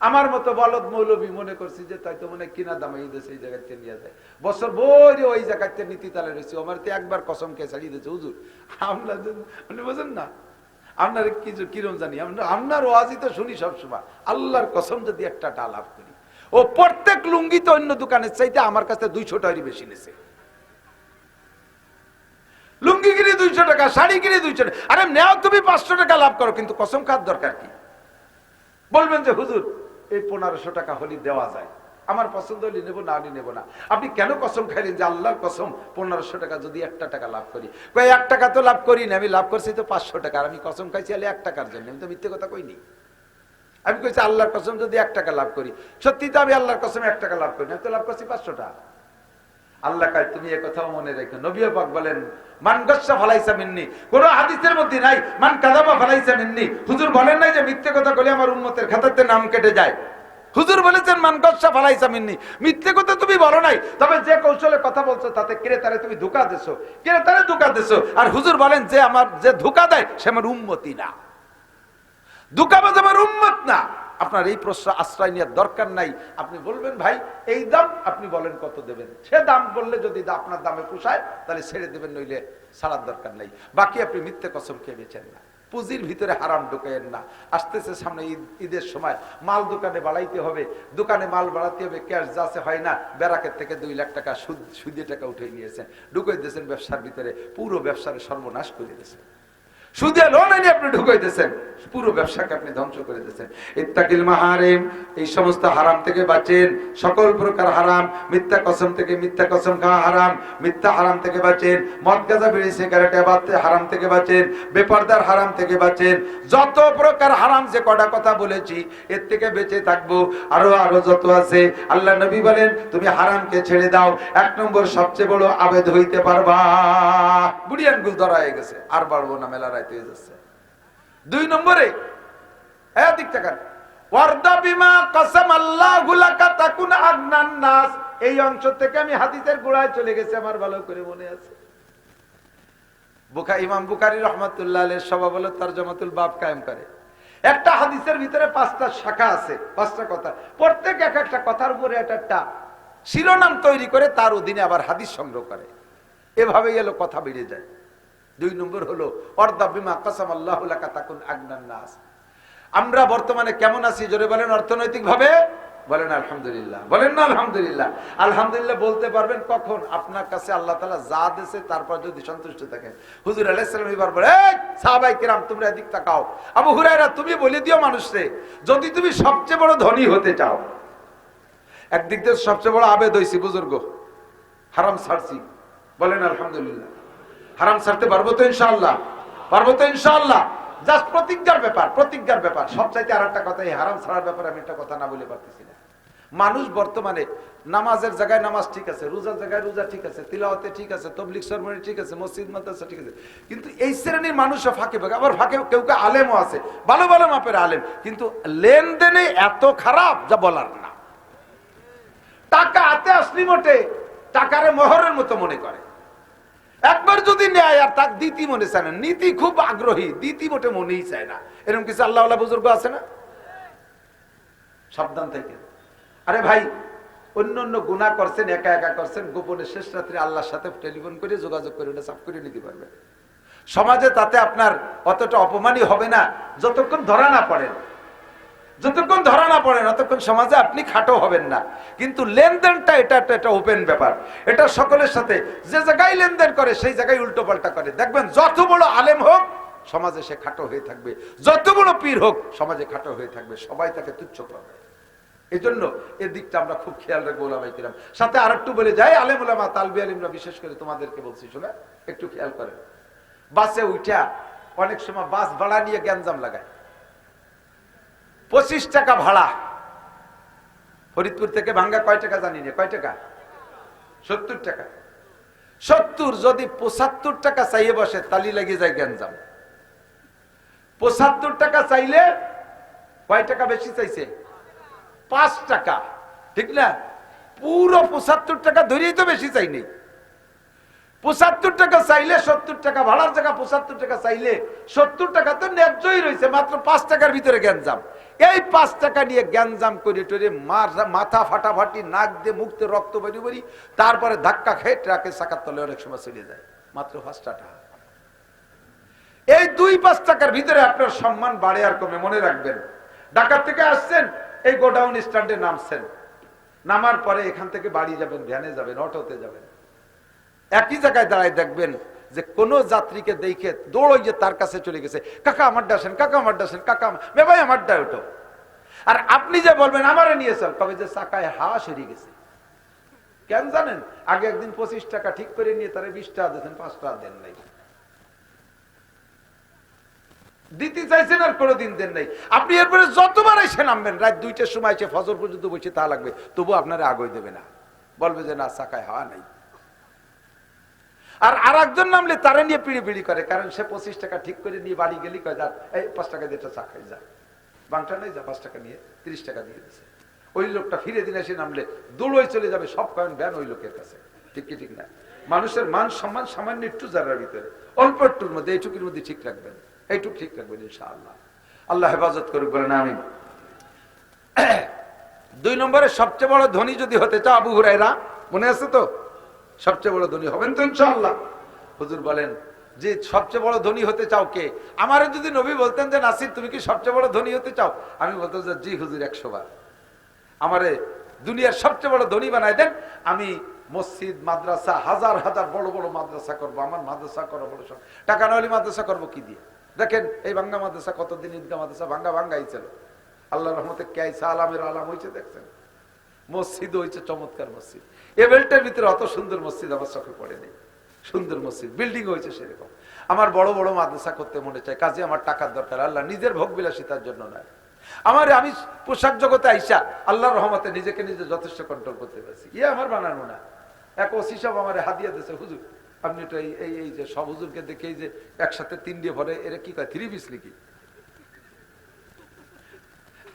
আমার মতো বলদ মৌলবী মনে করছি যে তাই তো মনে কিনা দামে এই দেশে এই জায়গাতে নিয়ে যায়, বছর বই ওই জায়গাতে নীতি তালে রয়েছে, আমার তো একবার কসম খেয়ে ছাড়িয়ে দিয়েছে হুজুর। আমরা বোঝেন না আপনার কিছু কিরম জানি, আপনার ওয়াজি তো শুনি সবসময়। আল্লাহর কসম যদি 1 টাকা লাভ করি, ও প্রত্যেক লুঙ্গি তো অন্য দোকানের চাইতে আমার কাছে 200 টাকারই বেশি নেছে। লুঙ্গি কিনে 200 টাকা, শাড়ি কিনে 200 টাকা। আরে নেও তুমি 500 টাকা লাভ করো, কিন্তু কসম খাওয়ার দরকার কি? বলবেন যে হুজুর এই 1500 টাকা হলি দেওয়া যায়, আমার পছন্দ হলে নেবো, না হলে নেবো না। আপনি কেন কসম খাইলেন যে আল্লাহর কসম 1500 টাকা যদি 1 টাকা লাভ করি? 1 টাকা তো লাভ করি না, আমি লাভ করছি তো 500 টাকা। আর আমি কসম খাইছি 1 টাকার জন্য, আমি তো মিথ্যে কথা কইনি। আমি কইছি আল্লাহর কসম যদি 1 টাকা লাভ করি, সত্যি তো আমি আল্লাহর কসম 1 টাকা লাভ করি না, আমি তো লাভ করছি 500 টাকা। আল্লাহ কয় তুমি এই কথাও মনে রেখো। নবী পাক বলেন, মান গাসসা ফালাইসা মিন্নি। কোন হাদিসের মধ্যে নাই মান কাযাবা ফালাইসা মিন্নি। হুজুর বলেন নাই যে মিথ্যে কথা বলে আমার উম্মতের খাতাতে নাম কেটে যায়। হুজুর বলেছেন মান গাসসা ফালাইসা মিন্নি, মিথ্যে কথা তুমি বলো নাই, তবে যে কৌশলে কথা বলছো তাতে ক্রেতারে তুমি ধোঁকা দিছো, ক্রেতারে ধোঁকা দিছো। আর হুজুর বলেন যে ধোঁকা দেয় সে আমার উম্মতি না, ধোঁকাবাজ আমার উম্মত না। আপনার এই প্রশ্ন আশ্রয় নেওয়ার দরকার নাই। আপনি বলবেন ভাই এই দাম, আপনি বলেন কত দেবেন, সে দাম বললে যদি আপনার দামে পোষায় তাহলে ছেড়ে দেবেন, নইলে ছাড়ার দরকার নাই। বাকি আপনি মিথ্যে কসম খেয়ে বেচেন না, পুঁজির ভিতরে হারাম ঢুকাইয়েন না। আসতেছে সামনে ঈদের সময়, মাল দোকানে বাড়াইতে হবে, দোকানে মাল বাড়াতে হবে, ক্যাশ যাচ্ছে হয় না, ব্যারাকের থেকে 2 লাখ টাকা সুদে টাকা উঠে নিয়েছেন, ঢুকাই দিয়েছেন ব্যবসার ভিতরে, পুরো ব্যবসার সর্বনাশ করে দিয়েছেন। সুদে লোন এনে আপনি ঢুকাইতেছেন, পুরো ব্যবসাকে আপনি ধ্বংস করে দিয়েছেন। ইত্তাকিল মাহারিম, এই সমস্ত হারাম থেকে বাঁচেন। সকল প্রকার হারাম, মিথ্যা কসম থেকে, মিথ্যা কসম খাওয়া হারাম, মিথ্যা হারাম থেকে বাঁচেন। মদ গাঁজা বিড়ি সিগারেট হারাম থেকে বাঁচেন, বেপরদার হারাম থেকে বাঁচেন। যত প্রকার হারাম যে কটা কথা বলেছি এর থেকে বেঁচে থাকবো। আরো যত আছে, আল্লাহ নবী বলেন তুমি হারামকে ছেড়ে দাও, 1 নম্বর সবচেয়ে বড় আবেদ হইতে পারবা। বুড়ি আঙ্গুল ধরা হয়ে গেছে, আর বাড়বো না, মেলা রাইতে হয়ে যাচ্ছে। 2 নম্বরে দিক টাকা ওয়ারদা বিমা কসম আল্লাহু লাকা তাকুন আগনান নাস। এই অংশ থেকে আমি হাদিসের গোড়ায় চলে গেছি, আমার ভালো করে মনে আছে। ইমাম বুখারী রাহমাতুল্লাহ আলাইহি সবাব হলো তরজমাতুল বাব কায়েম করে। একটা হাদিসের ভিতরে 5টা শাখা আছে, 5টা কথা, প্রত্যেক একটা কথার উপরে একটা শিরোনাম তৈরি করে তার অধীনে আবার হাদিস সংগ্রহ করে। এভাবেই এলো কথা বেড়ে যায়। 2 নম্বর হলো ওয়ারদা বিমা কসম আল্লাহু লাকা তাকুন আগনান নাস। আমরা বর্তমানে কেমন আছি জোরে বলেন অর্থনৈতিক ভাবে? বলেন আলহামদুলিল্লাহ, বলেন না আলহামদুলিল্লাহ। আলহামদুলিল্লাহ বলতে পারবেন কখন? আপনার কাছে আল্লাহ তাআলা যা দিয়েছে তারপর যদি সন্তুষ্ট থাকেন। হুজুর আলাইহিস সালাম এবার বলে, এই সাহাবায়ে কিরাম তোমরা এদিক তাকাও, আবু হুরায়রা তুমি বলে দিও মানুষকে, যদি তুমি সবচেয়ে বড় ধনী হতে চাও, একদিক থেকে সবচেয়ে বড় আবেদ হইছি বুজুর্গ, হারাম ছাড়ছি। বলেন আলহামদুলিল্লাহ। হারাম ছাড়তে পারবো তো ইনশাআল্লাহ? পারবো তো ইনশাআল্লাহ? জাস্ট প্রতিজ্ঞার ব্যাপার, প্রতিজ্ঞার ব্যাপার। সবচাইতে আরেকটা কথা, এই হারাম ছাড়ার ব্যাপারে আমি একটা কথা না বলে পারতেছি না। মানুষ বর্তমানে নামাজের জায়গায় নামাজ ঠিক আছে, রোজার জায়গায় রোজা ঠিক আছে, তিলাওয়াতে ঠিক আছে, তবলিগ সরমনি ঠিক আছে, মসজিদ মাদ্রাসা ঠিক আছে, কিন্তু এই শ্রেণীর মানুষও ফাঁকে ফাঁকে, আবার ফাঁকে কেউ কেউ আলেমও আছে, ভালো ভালো মাপের আলেম, কিন্তু লেনদেনে এত খারাপ যা বলার না। টাকা হাতে আসলি মোটে টাকারে মোহরের মতো মনে করে, একবার যদি নেয় আর তাকে দিতি মনে চায় না, নীতি খুব আগ্রহী, দিতি মোটে মনেই চায় না। এরকম কিছু আল্লাহ বুজুর্গ আছে না? সাবধান থেকে। আরে ভাই, অন্য অন্য গুনাহ করছেন, একা একা করছেন, গোপনে শেষ রাত্রে আল্লাহর সাথে টেলিফোন করে যোগাযোগ করে ওটা সাফ করে নিতে পারবেন। সমাজে তাতে আপনার অতটা অপমানই হবে না, যতক্ষণ ধরা না পড়েন। যতক্ষণ ধরা না পড়েন ততক্ষণ সমাজে আপনি খাটো হবেন না। কিন্তু লেনদেনটা এটা ওপেন ব্যাপার, এটা সকলের সাথে, যে জায়গায় লেনদেন করে সেই জায়গায় উল্টো পাল্টা করে। দেখবেন যত বড় আলেম হোক সমাজে সে খাটো হয়ে থাকবে, যত বড় পীর হোক সমাজে খাটো হয়ে থাকবে, সবাই তাকে তুচ্ছ করবে। এই জন্য এর দিকটা আমরা খুব খেয়াল রাখবো ওলামায়ে কিরাম। সাথে আর একটু বলে যাই, আলেম ওলামা তালবি আলিমরা বিশেষ করে তোমাদেরকে বলছি, শোনা একটু খেয়াল করেন। বাসে উঠা অনেক সময় বাস ভাড়া নিয়ে গ্যাঞ্জাম লাগায়। 25 টাকা ভাড়া, ফরিদপুর থেকে ভাঙ্গা কয় টাকা জানি না, কয় টাকা? 70 টাকা। 70 যদি 75 টাকা চাইয়ে বসে তালি লেগে যায় গ্যাঞ্জাম। 75 টাকা চাইলে কয় টাকা বেশি চাইছে? 5 টাকা, ঠিক না? পুরো 75 টাকা ধরেই তো বেশি চাইনি। 75 টাকা চাইলে 70 টাকা ভাড়ার জায়গা, 75 টাকা চাইলে 70 টাকা তো ন্যায্যই রয়েছে, মাত্র 5 টাকার ভিতরে গ্যাঞ্জাম। এই 5 টাকা নিয়ে গ্যাঞ্জাম করে টরে মাথা ফাটাফাটি, নাক দিয়ে মুখ দিয়ে রক্ত বেরিয়ে বেরি, তারপরে ধাক্কা খেয়ে ট্রাকের চাকার তলে অনেক সময় চলে যায়, মাত্র 5 টাকা। এই 2-5 টাকার ভিতরে আপনার সম্মান বাড়ে আর কমে, মনে রাখবেন। ঢাকা থেকে আসছেন, এই গোডাউন স্ট্যান্ডে নামছেন, নামার পরে এখান থেকে বাড়ি যাবেন, ভ্যানে যাবেন, অটোতে যাবেন, একই জায়গায় দাঁড়ায় দেখবেন যে কোন যাত্রীকে দেখে দৌড়ই যে তার কাছে চলে গেছে, কাকা আমার ডাসেন, কাকা আমার ডাসেন, কাকা ভাই আমার ডায় ওঠো। আর আপনি যে বলবেন আমারে নিয়ে চল, কবে যে চাকায় হাঁস হেরিয়ে গেছে। কেন জানেন? আগে একদিন 25 টাকা ঠিক করে নিয়ে তারা 20 টাকা দিয়েছেন, 5 টাকা দেন নাই, দিতে চাইছেন আর কোনোদিন দেন নাই। আপনি এরপরে যতবার এসে নামবেন, রাত 2টার সময় এসে ফজর পর্যন্ত বসে তা লাগবে, তবু আপনারা আগে দেবে না, বলবে যে না চাকায় হাওয়া নাই। আর আরেকজন নামলে তারা নিয়ে পিড়ি পিড়ি করে, কারণ সে 25 টাকা ঠিক করে নিয়ে বাড়ি গেলি কয়, যা এই 5 টাকা দিয়ে চা খাই, যা বাংটা নেই, যা 5 টাকা নিয়ে 30 টাকা দিয়ে দিচ্ছে। ওই লোকটা ফিরে দিন এসে নামলে দৌড়ই চলে যাবে, সব কয়েন ব্যান ওই লোকের কাছে। ঠিক কি ঠিক না? মানুষের মান সম্মান সামান্য একটু জায়গার ভিতরে, অল্প একটুর মধ্যে, এইটুকুর মধ্যে ঠিক রাখবেন, এইটুকু ঠিক রাখবেন ইনশাআল্লাহ। আল্লাহ হেফাজত করুক, বলেন আমিন। 2 নম্বরে সবচেয়ে বড় ধনী যদি হতে চাও, আবু হুরায়রা, মনে আছে তো? সবচেয়ে বড় ধনী হবেন তো ইনশাআল্লাহ। হুজুর বলেন যে সবচেয়ে বড় ধনী হতে চাও কে? আমারে যদি নবী বলতেন যে নাসির তুমি কি সবচেয়ে বড় ধনী হতে চাও, আমি বলতাম যে জি হুজুর 100 বার। আমারে দুনিয়ার সবচেয়ে বড় ধনী বানাই দেন, আমি মসজিদ মাদ্রাসা হাজার হাজার বড় বড় মাদ্রাসা করবো, আমার মাদ্রাসা করবো বড় সব, টাকা নইলে মাদ্রাসা করবো কি দিয়ে? দেখেন এই ভাঙ্গা মাদ্রাসা, কতদিন ঈদগা মাদ্রাসা ভাঙ্গাই ছিল, আল্লাহর রহমতে কেয়াইসা আলামের আলাম হয়েছে, দেখছেন? মসজিদ হয়েছে চমৎকার মসজিদ, এ বেল্টের ভিতরে অত সুন্দর মসজিদ আমার চোখে পড়েনি। সুন্দর মসজিদ, বিল্ডিং হয়েছে সেরকম। আমার বড় বড় মাদ্রাসা করতে মনে চায়, কাজে আমার টাকার দরকার, আল্লাহ নিজের ভোগ বিলাসিতার জন্য নয়। আমি পোশাক জগতে আইসা আল্লাহর রহমতে নিজেকে নিজে যথেষ্ট কন্ট্রোল করতে পারছি, আমার বানানো না। এক ওসি সব আমার হাদিয়া দিয়েছে, হুজুর আপনি তো এই যে সব হুজুরকে দেখে এই যে একসাথে 3 দিয়ে ভরে, এরা কি কয় 3 পিস নাকি?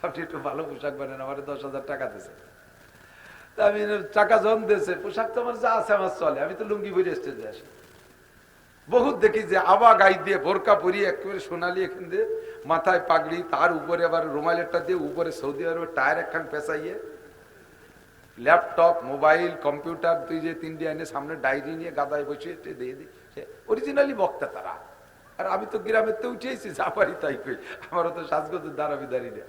আপনি একটু ভালো পোশাক বানান, আমার 10,000 টাকা দিয়েছে। আমি টাকা জন দিয়েছে, পোশাক তো আমার যা আছে আমার চলে, আমি তো লুঙ্গি পরে স্টেজে আসি। বহুত দেখি যে আবা গাই দিয়ে বোরকা পরিয়ে একেবারে সোনালি এখান দিয়ে মাথায় পাগড়ি, তার উপরে আবার রুমালেরটা দিয়ে উপরে সৌদি আরবের টায়ার একখান পেঁচাইয়ে, ল্যাপটপ মোবাইল কম্পিউটার 2-3 এনে সামনে ডায়েরি নিয়ে গাদায় বসিয়ে দিয়ে দিই, অরিজিনালি বক্তা তারা। আর আমি তো গ্রামের তো উঠেছি, যা পারি তাই কই, আমারও তো সাজগোজের দাঁড়াবি দাঁড়িয়ে।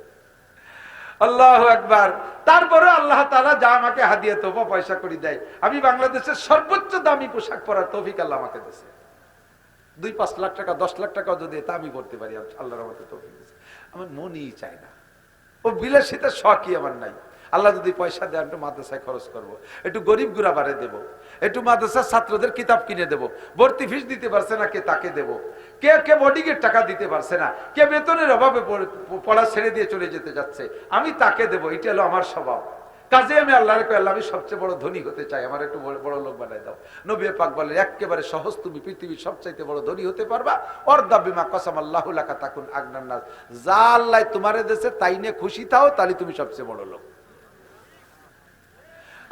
আল্লাহু আকবার। তারপরে আল্লাহ তাআলা যা আমাকে হাদিয়া তোফা পয়সা করে দেয়, আমি বাংলাদেশের সর্বোচ্চ দামি পোশাক পরার তৌফিক আল্লাহ আমাকে দিয়েছে। 2-5 লাখ টাকা 10 লাখ টাকা যদি তা আমি করতে পারি, আল্লাহর রহমতে তৌফিক দিয়েছে। আমার মনই চায় না, ও বিলাসিতার শখই আমার নাই। আল্লাহ যদি পয়সা দেয়, একটু মাদ্রাসায় খরচ করবো, একটু গরিব গুরাবারে দেবো, একটু মাদ্রাসার ছাত্রদের কিতাব কিনে দেবো, ভর্তি ফিস দিতে পারছে না কে তাকে দেবো, কে বোর্ডিংয়ের টাকা দিতে পারছে না, কে বেতনের অভাবে পড়া ছেড়ে দিয়ে চলে যেতে যাচ্ছে, আমি তাকে দেবো। এটা হলো আমার স্বভাব। কাজে আমি আল্লাহর কই, আল্লাহ আমি সবচেয়ে বড় ধনী হতে চাই, আমার একটু বড় বড় লোক বানাই দাও। নবী পাক বলেন একেবারে সহজ, তুমি পৃথিবীর সবচাইতে বড় ধনী হতে পারবা। অর্দা বিমা কসাম আল্লাহু লাকা তাকুন আগনান নাস, যা আল্লাহ তোমারে দেশে তাই নিয়ে খুশি থাও, তাহলে তুমি সবচেয়ে বড় লোক।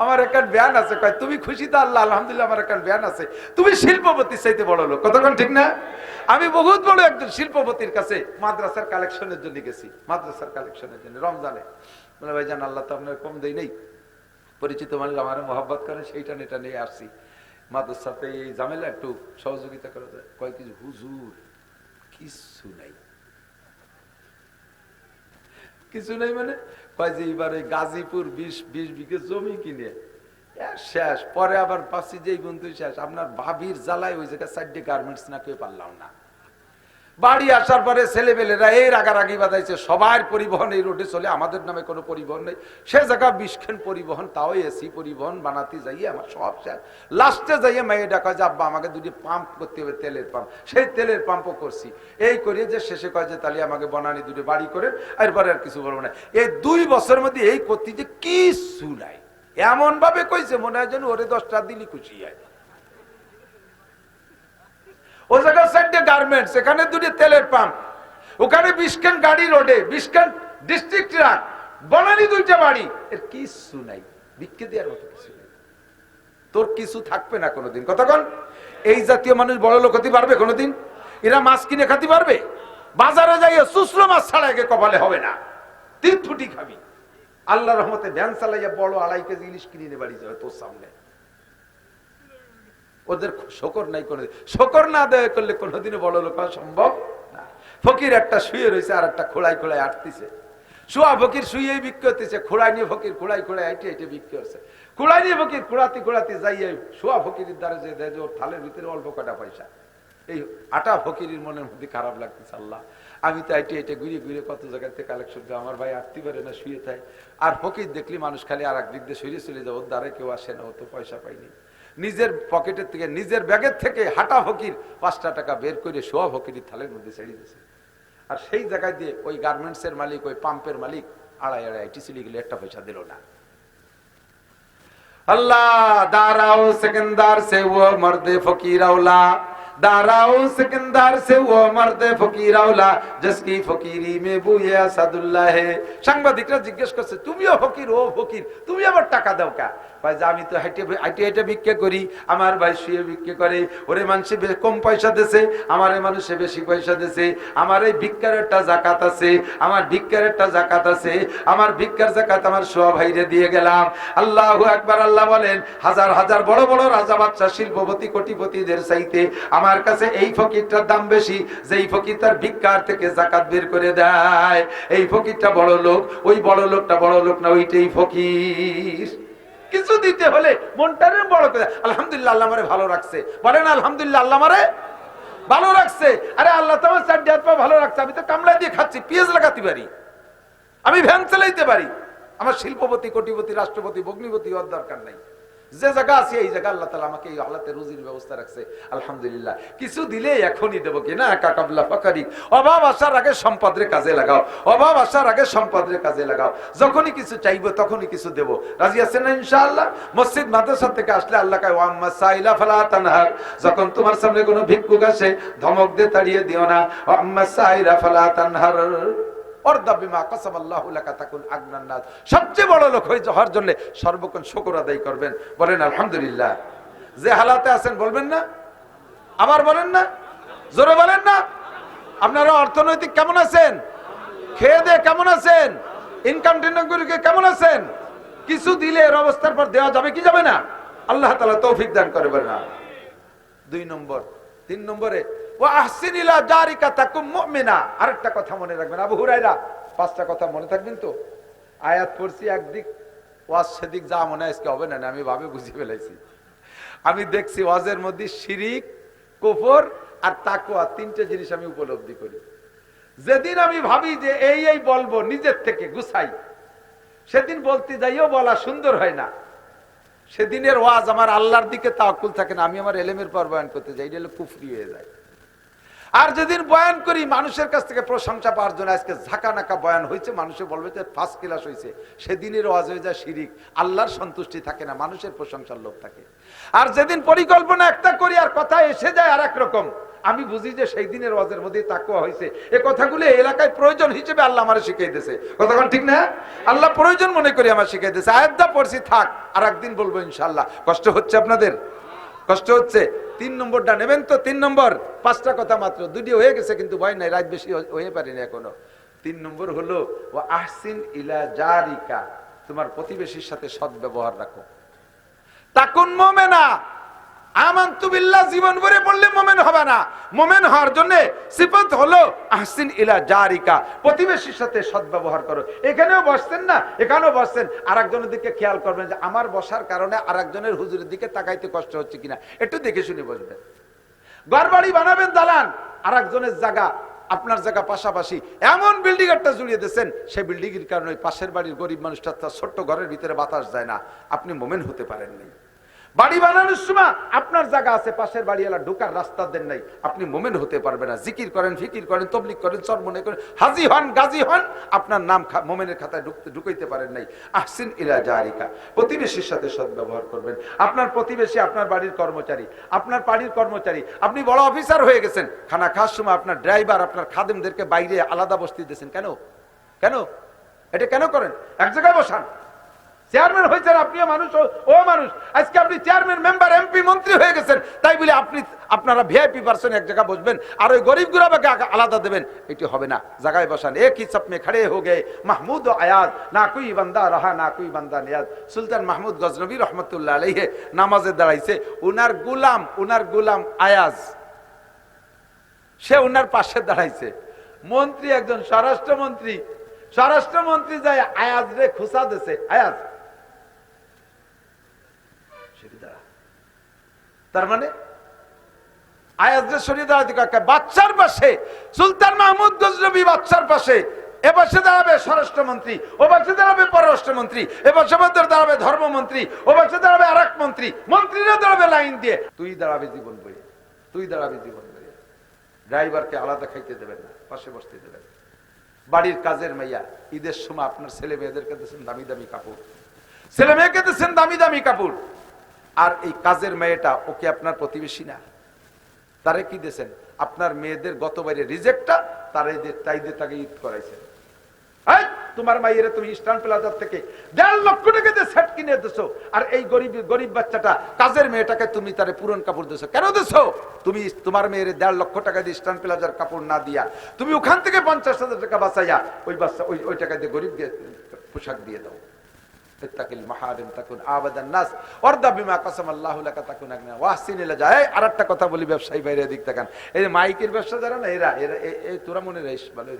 আমার একটা জ্ঞান আছে, কয় তুমি খুশি তো আল্লাহ আলহামদুলিল্লাহ। আমার একটা জ্ঞান আছে, তুমি শিল্পপতির চাইতে বড় লোক। কতক্ষণ ঠিক না? আমি বহুত বড় একজন শিল্পপতির কাছে মাদ্রাসার কালেকশনের জন্য গেছি, মাদ্রাসার কালেকশনের জন্য রমজানে। বলে ভাই জান, আল্লাহ তো আপনার কম দেই নেই, পরিচিত মানুষ আমার মহব্বত করে, সেইটা নেটা নিয়ে আসছি মাদ্রাসাতে, এই ঝামেলা একটু সহযোগিতা করে দেয়। কয় কিছু হুজুর কিছু নাই, কিছু নেই মানে কয় যে এবার এই গাজীপুর 20 বিঘে জমি কিনে শেষ। পরে আবার পাচ্ছি যে বন্ধু শেষ, আপনার ভাবির জ্বালায় ওই জায়গায় 4টে গার্মেন্টস না কেউ পারলাম না। বাড়ি আসার পরে ছেলেবেলেরা এই রাগারাগি বাজাইছে, সবার পরিবহন এই রোডে চলে, আমাদের নামে কোনো পরিবহন নেই। সে জায়গা 20 খান পরিবহন, তাও এসি পরিবহন বানাতে যাইয়ে আমার সব শেষ। লাস্টে যাইয়ে মেয়ে ডাকা যে আব্বা আমাকে দুটি পাম্প করতে হবে, তেলের পাম্প। সেই তেলের পাম্পও করছি। এই করিয়ে যে শেষে কয় যে তাহলে আমাকে বনানি দুটো বাড়ি করে, এরপরে আর কিছু বলবো না। এই 2 বছরের মধ্যে এই করতে যে কিছু নাই, এমন ভাবে কইছে মনে হয় যেন ওরে 10টা দিলি খুশি হয়। ও জায়গায় 4টে গার্মেন্টস, এখানে 2টি তেলের পাম্প, ওখানে 20 খান গাড়ি রোডে, 20 খান ডিস্ট্রিক্ট ট্রাক, বনানি 2টা বাড়ি। এর কিছু নাই, বিক্রি দেওয়ার মতো কিছু নেই। তোর কিছু থাকবে না কোনোদিন। কতক্ষণ এই জাতীয় মানুষ বড় লোক হতে পারবে কোনোদিন? এরা মাছ কিনে খাতে পারবে? বাজারে যাইয়ে শুষ্র মাছ ছাড়া একে কপালে হবে না, 3 ফুটি খাবি। আল্লাহ রহমতে ভ্যান চালাইয়া বড় 2.5 কেজি ইলিশ কিনে নিয়ে বাড়ি যাবে তোর সামনে। ওদের শকর নাই, কোনোদিন শকর না আদায় করলে কোনোদিনও বড় লোক হওয়া সম্ভব না। ফকির একটা শুয়ে রয়েছে, আর একটা খোড়াই খোড়াই আটতেছে। শুয়া ফকির শুয়েই বিক্রি হতেছে, খোড়াই নিয়ে ফকির খোড়াই খোড়াই আইটে আইটে বিক্রি হচ্ছে। খোড়াই নিয়ে ফকির খোড়াতে খোড়াতে যাইয়ে শুয়া ফকিরের দ্বারা যে দেয় ওর থালের ভিতরে অল্প কটা পয়সা। এই আটা ফকিরের মনের মধ্যে খারাপ লাগতেছে, আল্লাহ আমি তো আইটে আইটে ঘুরে ঘুরে কত জায়গাতে কালেকশন করে, আমার ভাই আটতে পারে না, শুয়ে থাকে। আর ফকির দেখলি মানুষ খালি আর এক দিক দিয়ে সরিয়ে চলে যায়, ওর দ্বারা কেউ আসে না, ও তো পয়সা পাইনি। নিজের পকেটের থেকে, নিজের ব্যাগের থেকে হাঁটা ফকির 5টা টাকা বের করে শোয়া ফকিরের থালের মধ্যে ছেড়ে দিয়েছে। আর সেই জায়গায় দিয়ে ওই গার্মেন্টস এর মালিক, ওই পাম্পের মালিক 2.5 চলে গেলে 1 পয়সা দিল না। अल्लाह दाराओ सिकंदर से वो मर्दे फकीर औला, दाराओ सिकंदर से वो मर्दे फकीर औला, जिसकी फकीरी में बुए असदुल्लाह है। সাংবাদিকরা জিজ্ঞেস করছে তুমিও ফকির, ও ফকির, তুমি আবার টাকা দাও কা? ভাই যে আমি তো হাইটে হাইটে ভিক্ষা করি, আমার ভাই শুয়ে ভিক্ষা করে, ওরে মানুষে কম পয়সা দিছে, আমারে মানুষে বেশি পয়সা দিছে, আমার এই ভিক্ষার একটা জাকাত আছে, আমার ভিক্ষার একটা জাকাত আছে, আমার ভিক্ষার জাকাত আমার সোয়া ভাইরে দিয়ে গেলাম। আল্লাহু আকবার। আল্লাহ বলেন হাজার হাজার বড় বড় রাজা বাদশা শিল্পপতি কোটিপতিদের চাইতে আমার কাছে এই ফকিরটার দাম বেশি, যেই ফকির তার ভিক্ষার থেকে জাকাত বের করে দেয়। এই ফকিরটা বড় লোক, ওই বড় লোকটা বড় লোক না, ওইটাই ফকির। কিছু দিতে হলে মনটারে বড় করে, আলহামদুলিল্লাহ আল্লাহ আমারে ভালো রাখছে, বলেন আলহামদুলিল্লাহ আল্লাহ আমারে ভালো রাখছে। আরে আল্লাহ তো আমার 4 হাত পা ভালো রাখছে, আমি তো কামলা দিয়ে খাচ্ছি, পেঁয়াজ লাগাতে পারি, আমি ভ্যান চালাইতে পারি, আমার শিল্পপতি কোটিপতি রাষ্ট্রপতি ভগ্নিপতি হওয়ার দরকার নাই। যে জায়গা আছে এই জায়গা আল্লাহ তাআলা আমাকে এই হালাতে রুজির ব্যবস্থা রাখছে, আলহামদুলিল্লাহ। কিছু দিলে এখনই দেবো কিনা কাকাবলা ফাকারি। অভাব আসার আগে সম্পদের কাজে লাগাও, অভাব আসার আগে সম্পদের কাজে লাগাও। যখনই কিছু চাইবো তখনই কিছু দেব। রাজি আছেন না ইনশাআল্লাহ? মসজিদ মাদ্রাসা থেকে আসলে আল্লাহ কয় ওয়া আম্মা সাইলা ফালা তানহার, যখন তোমার সামনে কোনো ভিক্ষুক আসে ধমক দিয়ে তাড়িয়ে দিও না। ওয়া আম্মা সাইলা ফালা তানহার, সবচেয়ে বড় লোক হওয়ার জন্য সর্বক্ষণ শুকর আদায় করবেন, বলেন আলহামদুলিল্লাহ। যে হালাতে আছেন বলবেন না? আবার বলেন না, জোরে বলেন না। আপনারা অর্থনৈতিক কেমন আছেন? খেয়ে দিয়ে কেমন আছেন? ইনকাম টিনকাম কেমন আছেন? কিছু দিলে এর অবস্থার পর দেওয়া যাবে কি যাবে না? আল্লাহ তাআলা তৌফিক দান করে, বলেন না। 2 নম্বর। 3 নম্বরে আরেকটা কথা মনে রাখবেন, আবু হুরায়রা, 5টা কথা মনে থাকবেন তো? আয়াত পড়ছি একদিক, ওয়াজ সেদিক, যা মনে আজকে হবে না, আমি ভাবে বুঝিয়ে ফেলাইছি। আমি দেখছি ওয়াজের মধ্যে শিরিক, কুফর আর তাকওয়া 3টে জিনিস আমি উপলব্ধি করি। যেদিন আমি ভাবি যে এই বলবো নিজের থেকে গুছাই, সেদিন বলতে যাইও বলা সুন্দর হয় না, সেদিনের ওয়াজ আমার আল্লাহর দিকে তাওয়াক্কুল থাকে না, আমি আমার এলেমের পর বয়ান করতে যাই, এটা হলো কুফরি হয়ে যায়। আর যেদিন বয়ান করি মানুষের কাছ থেকে প্রশংসা পাওয়ার জন্য, আজকে ঝাঁকা নাকা বয়ান হয়েছে, মানুষে বলবে যে ফার্স্ট ক্লাস হয়েছে, সেদিনের ওয়াজ হয়ে যায় শিরিক। আল্লাহর সন্তুষ্টি থাকে না, মানুষের প্রশংসার লোভ থাকে। আর যেদিন পরিকল্পনা একটা করি আর কথা এসে যায় আর এক রকম, আমি বুঝি যে সেই দিনের ওয়াজের মধ্যে তাকওয়া হয়েছে। এই কথাগুলো এলাকায় প্রয়োজন হিসেবে আল্লাহ আমার শিখিয়ে দিয়েছে। কথাক্ষণ ঠিক না? আল্লাহ প্রয়োজন মনে করি আমার শিখিয়ে দিয়েছে। আয়াতটা পড়ছি, থাক, আর একদিন বলবো ইনশাআল্লাহ। কষ্ট হচ্ছে আপনাদের? কষ্ট হচ্ছে? 3 নম্বরটা নেবেন তো? 3 নম্বর, 5টা কথা মাত্র, 2টি হয়ে গেছে কিন্তু ভয় নাই, রাত বেশি হয়ে পারিনি এখনো। 3 নম্বর হলো ওয়া আহসিন ইলা জারিকা, তোমার প্রতিবেশীর সাথে সদ্ব্যবহার রাখো। তাকুন মুমিনা, আমানতু বিল্লাহ জীবন ভরে পড়লে মুমিন হবে না। মুমিন হওয়ার জন্য সিফাত হলো আহসিন ইলা জারিকা, প্রতিবেশীর সাথে সদ্ব্যবহার করো। এখানেও বসছেন না, এখানেও বসছেন, আরেকজনের দিকে খেয়াল করবেন যে আমার বসার কারণে আরেকজনের হুজুরের দিকে তাকাইতে কষ্ট হচ্ছে কিনা, একটু দেখে শুনে বসবেন। ঘরবাড়ি বানাবেন, দালান, আরেকজনের জায়গা আপনার জায়গা পাশাপাশি, এমন বিল্ডিং একটা জুড়িয়ে দিয়েছেন, সেই বিল্ডিং এর কারণে পাশের বাড়ির গরিব মানুষটা তার ছোট্ট ঘরের ভিতরে বাতাস যায় না, আপনি মুমিন হতে পারেননি। বাড়ি বানানোর সময় আপনার জায়গা আছে, পাশের বাড়িওয়ালা ঢোকার রাস্তা দেন নাই, আপনি মুমিন হতে পারবেন না। জিকির করেন, ফিকির করেন, তবলিগ করেন, চরমনে করেন, হাজি হন, গাজী হন, আপনার নাম মুমিনের খাতায় ঢুকাইতে পারেন নাই। আহসিন ইলা জারিকা, প্রতিবেশীর সাথে সদ্ব্যবহার করবেন। আপনার প্রতিবেশী আপনার বাড়ির কর্মচারী, আপনার বাড়ির কর্মচারী, আপনি বড় অফিসার হয়ে গেছেন, খানা খাওয়ার সময় আপনার ড্রাইভার আপনার খাদেমদেরকে বাইরে আলাদা বসতে দিয়েছেন। কেন? কেন এটা কেন করেন? এক জায়গায় বসান। চেয়ারম্যান হয়েছেন, আপনিও মানুষ, ও মানুষ। আজকে আপনি চেয়ারম্যান, মেম্বার, এমপি, মন্ত্রী হয়ে গেছেন, তাই বলে আপনারা ভিআইপি পারসন এক জায়গায় বসবেন আর ওই গরিব গুরাবাকে আলাদা দেবেন, এটি হবে না। জায়গায় বসান। এক হি সব মে খড়ে হো গে মাহমুদ ও আয়াজ, না কুই বান্দা রাহা না কুই বান্দা নিয়াজ। সুলতান মাহমুদ গজনবী রহমতুল্লাহ আলাইহি নামাজে দাঁড়াইছে, উনার গুলাম আয়াজ, সে উনার পাশে দাঁড়াইছে। মন্ত্রী, একজন স্বরাষ্ট্রমন্ত্রী যায় আয়াজ রে খুসা দিছে, আয়াজ তার মানে আয়াজের শরীরে দাঁড়াতে কাকে? বাচ্চার পাশে। সুলতান মাহমুদ গজনবী বাচ্চার পাশে। এ পাশে দাঁড়াবে স্বরাষ্ট্রমন্ত্রী, ও পাশে দাঁড়াবে পররাষ্ট্রমন্ত্রী, এ পাশে দাঁড়াবে ধর্মমন্ত্রী, ও পাশে দাঁড়াবে আরেক মন্ত্রী, মন্ত্রীরা দাঁড়াবে লাইন দিয়ে, তুই দাঁড়াবে জীবন বইয়ে, তুই দাঁড়াবে জীবন বইয়ে। ড্রাইভারকে আলাদা খাইতে দেবেন না, পাশে বসতে দেবেন। বাড়ির কাজের মাইয়া, ঈদের সময় আপনার ছেলে মেয়েদেরকে দিচ্ছেন দামি দামি কাপড়, ছেলে মেয়েকে দিচ্ছেন দামি দামি কাপড়, আর এই কাজের মেয়েটা ওকে আপনার প্রতিবেশী না, তারে কি দিয়েছেন? আপনার মেয়েদের গতবারে রিজেক্টটা তাই দিয়ে তাকে ঈদ করাইছেন। তোমার মাইয়েরা তুমি ইস্টার্ন প্লাজার থেকে 1.5 লক্ষ টাকা দিয়ে সেট কিনে দিছো, আর এই গরিব বাচ্চাটা কাজের মেয়েটাকে তুমি তারে পুরন কাপড় দিছো। কেন দিছো? তুমি তোমার মেয়ের 1.5 লক্ষ টাকা দিয়ে ইস্টার্ন প্লাজার কাপড় না দিয়া তুমি ওখান থেকে 50,000 টাকা বাঁচাইয়া ওই বাচ্চা ওই টাকা দিয়ে গরিবকে পোশাক দিয়ে দাও। আরেকটা কথা বলি, ব্যবসায়ী বাইরে দিক তাকান, এই যে মাইকের ব্যবসা যারা না, এরা তোরা মনে রাখিস ভালো,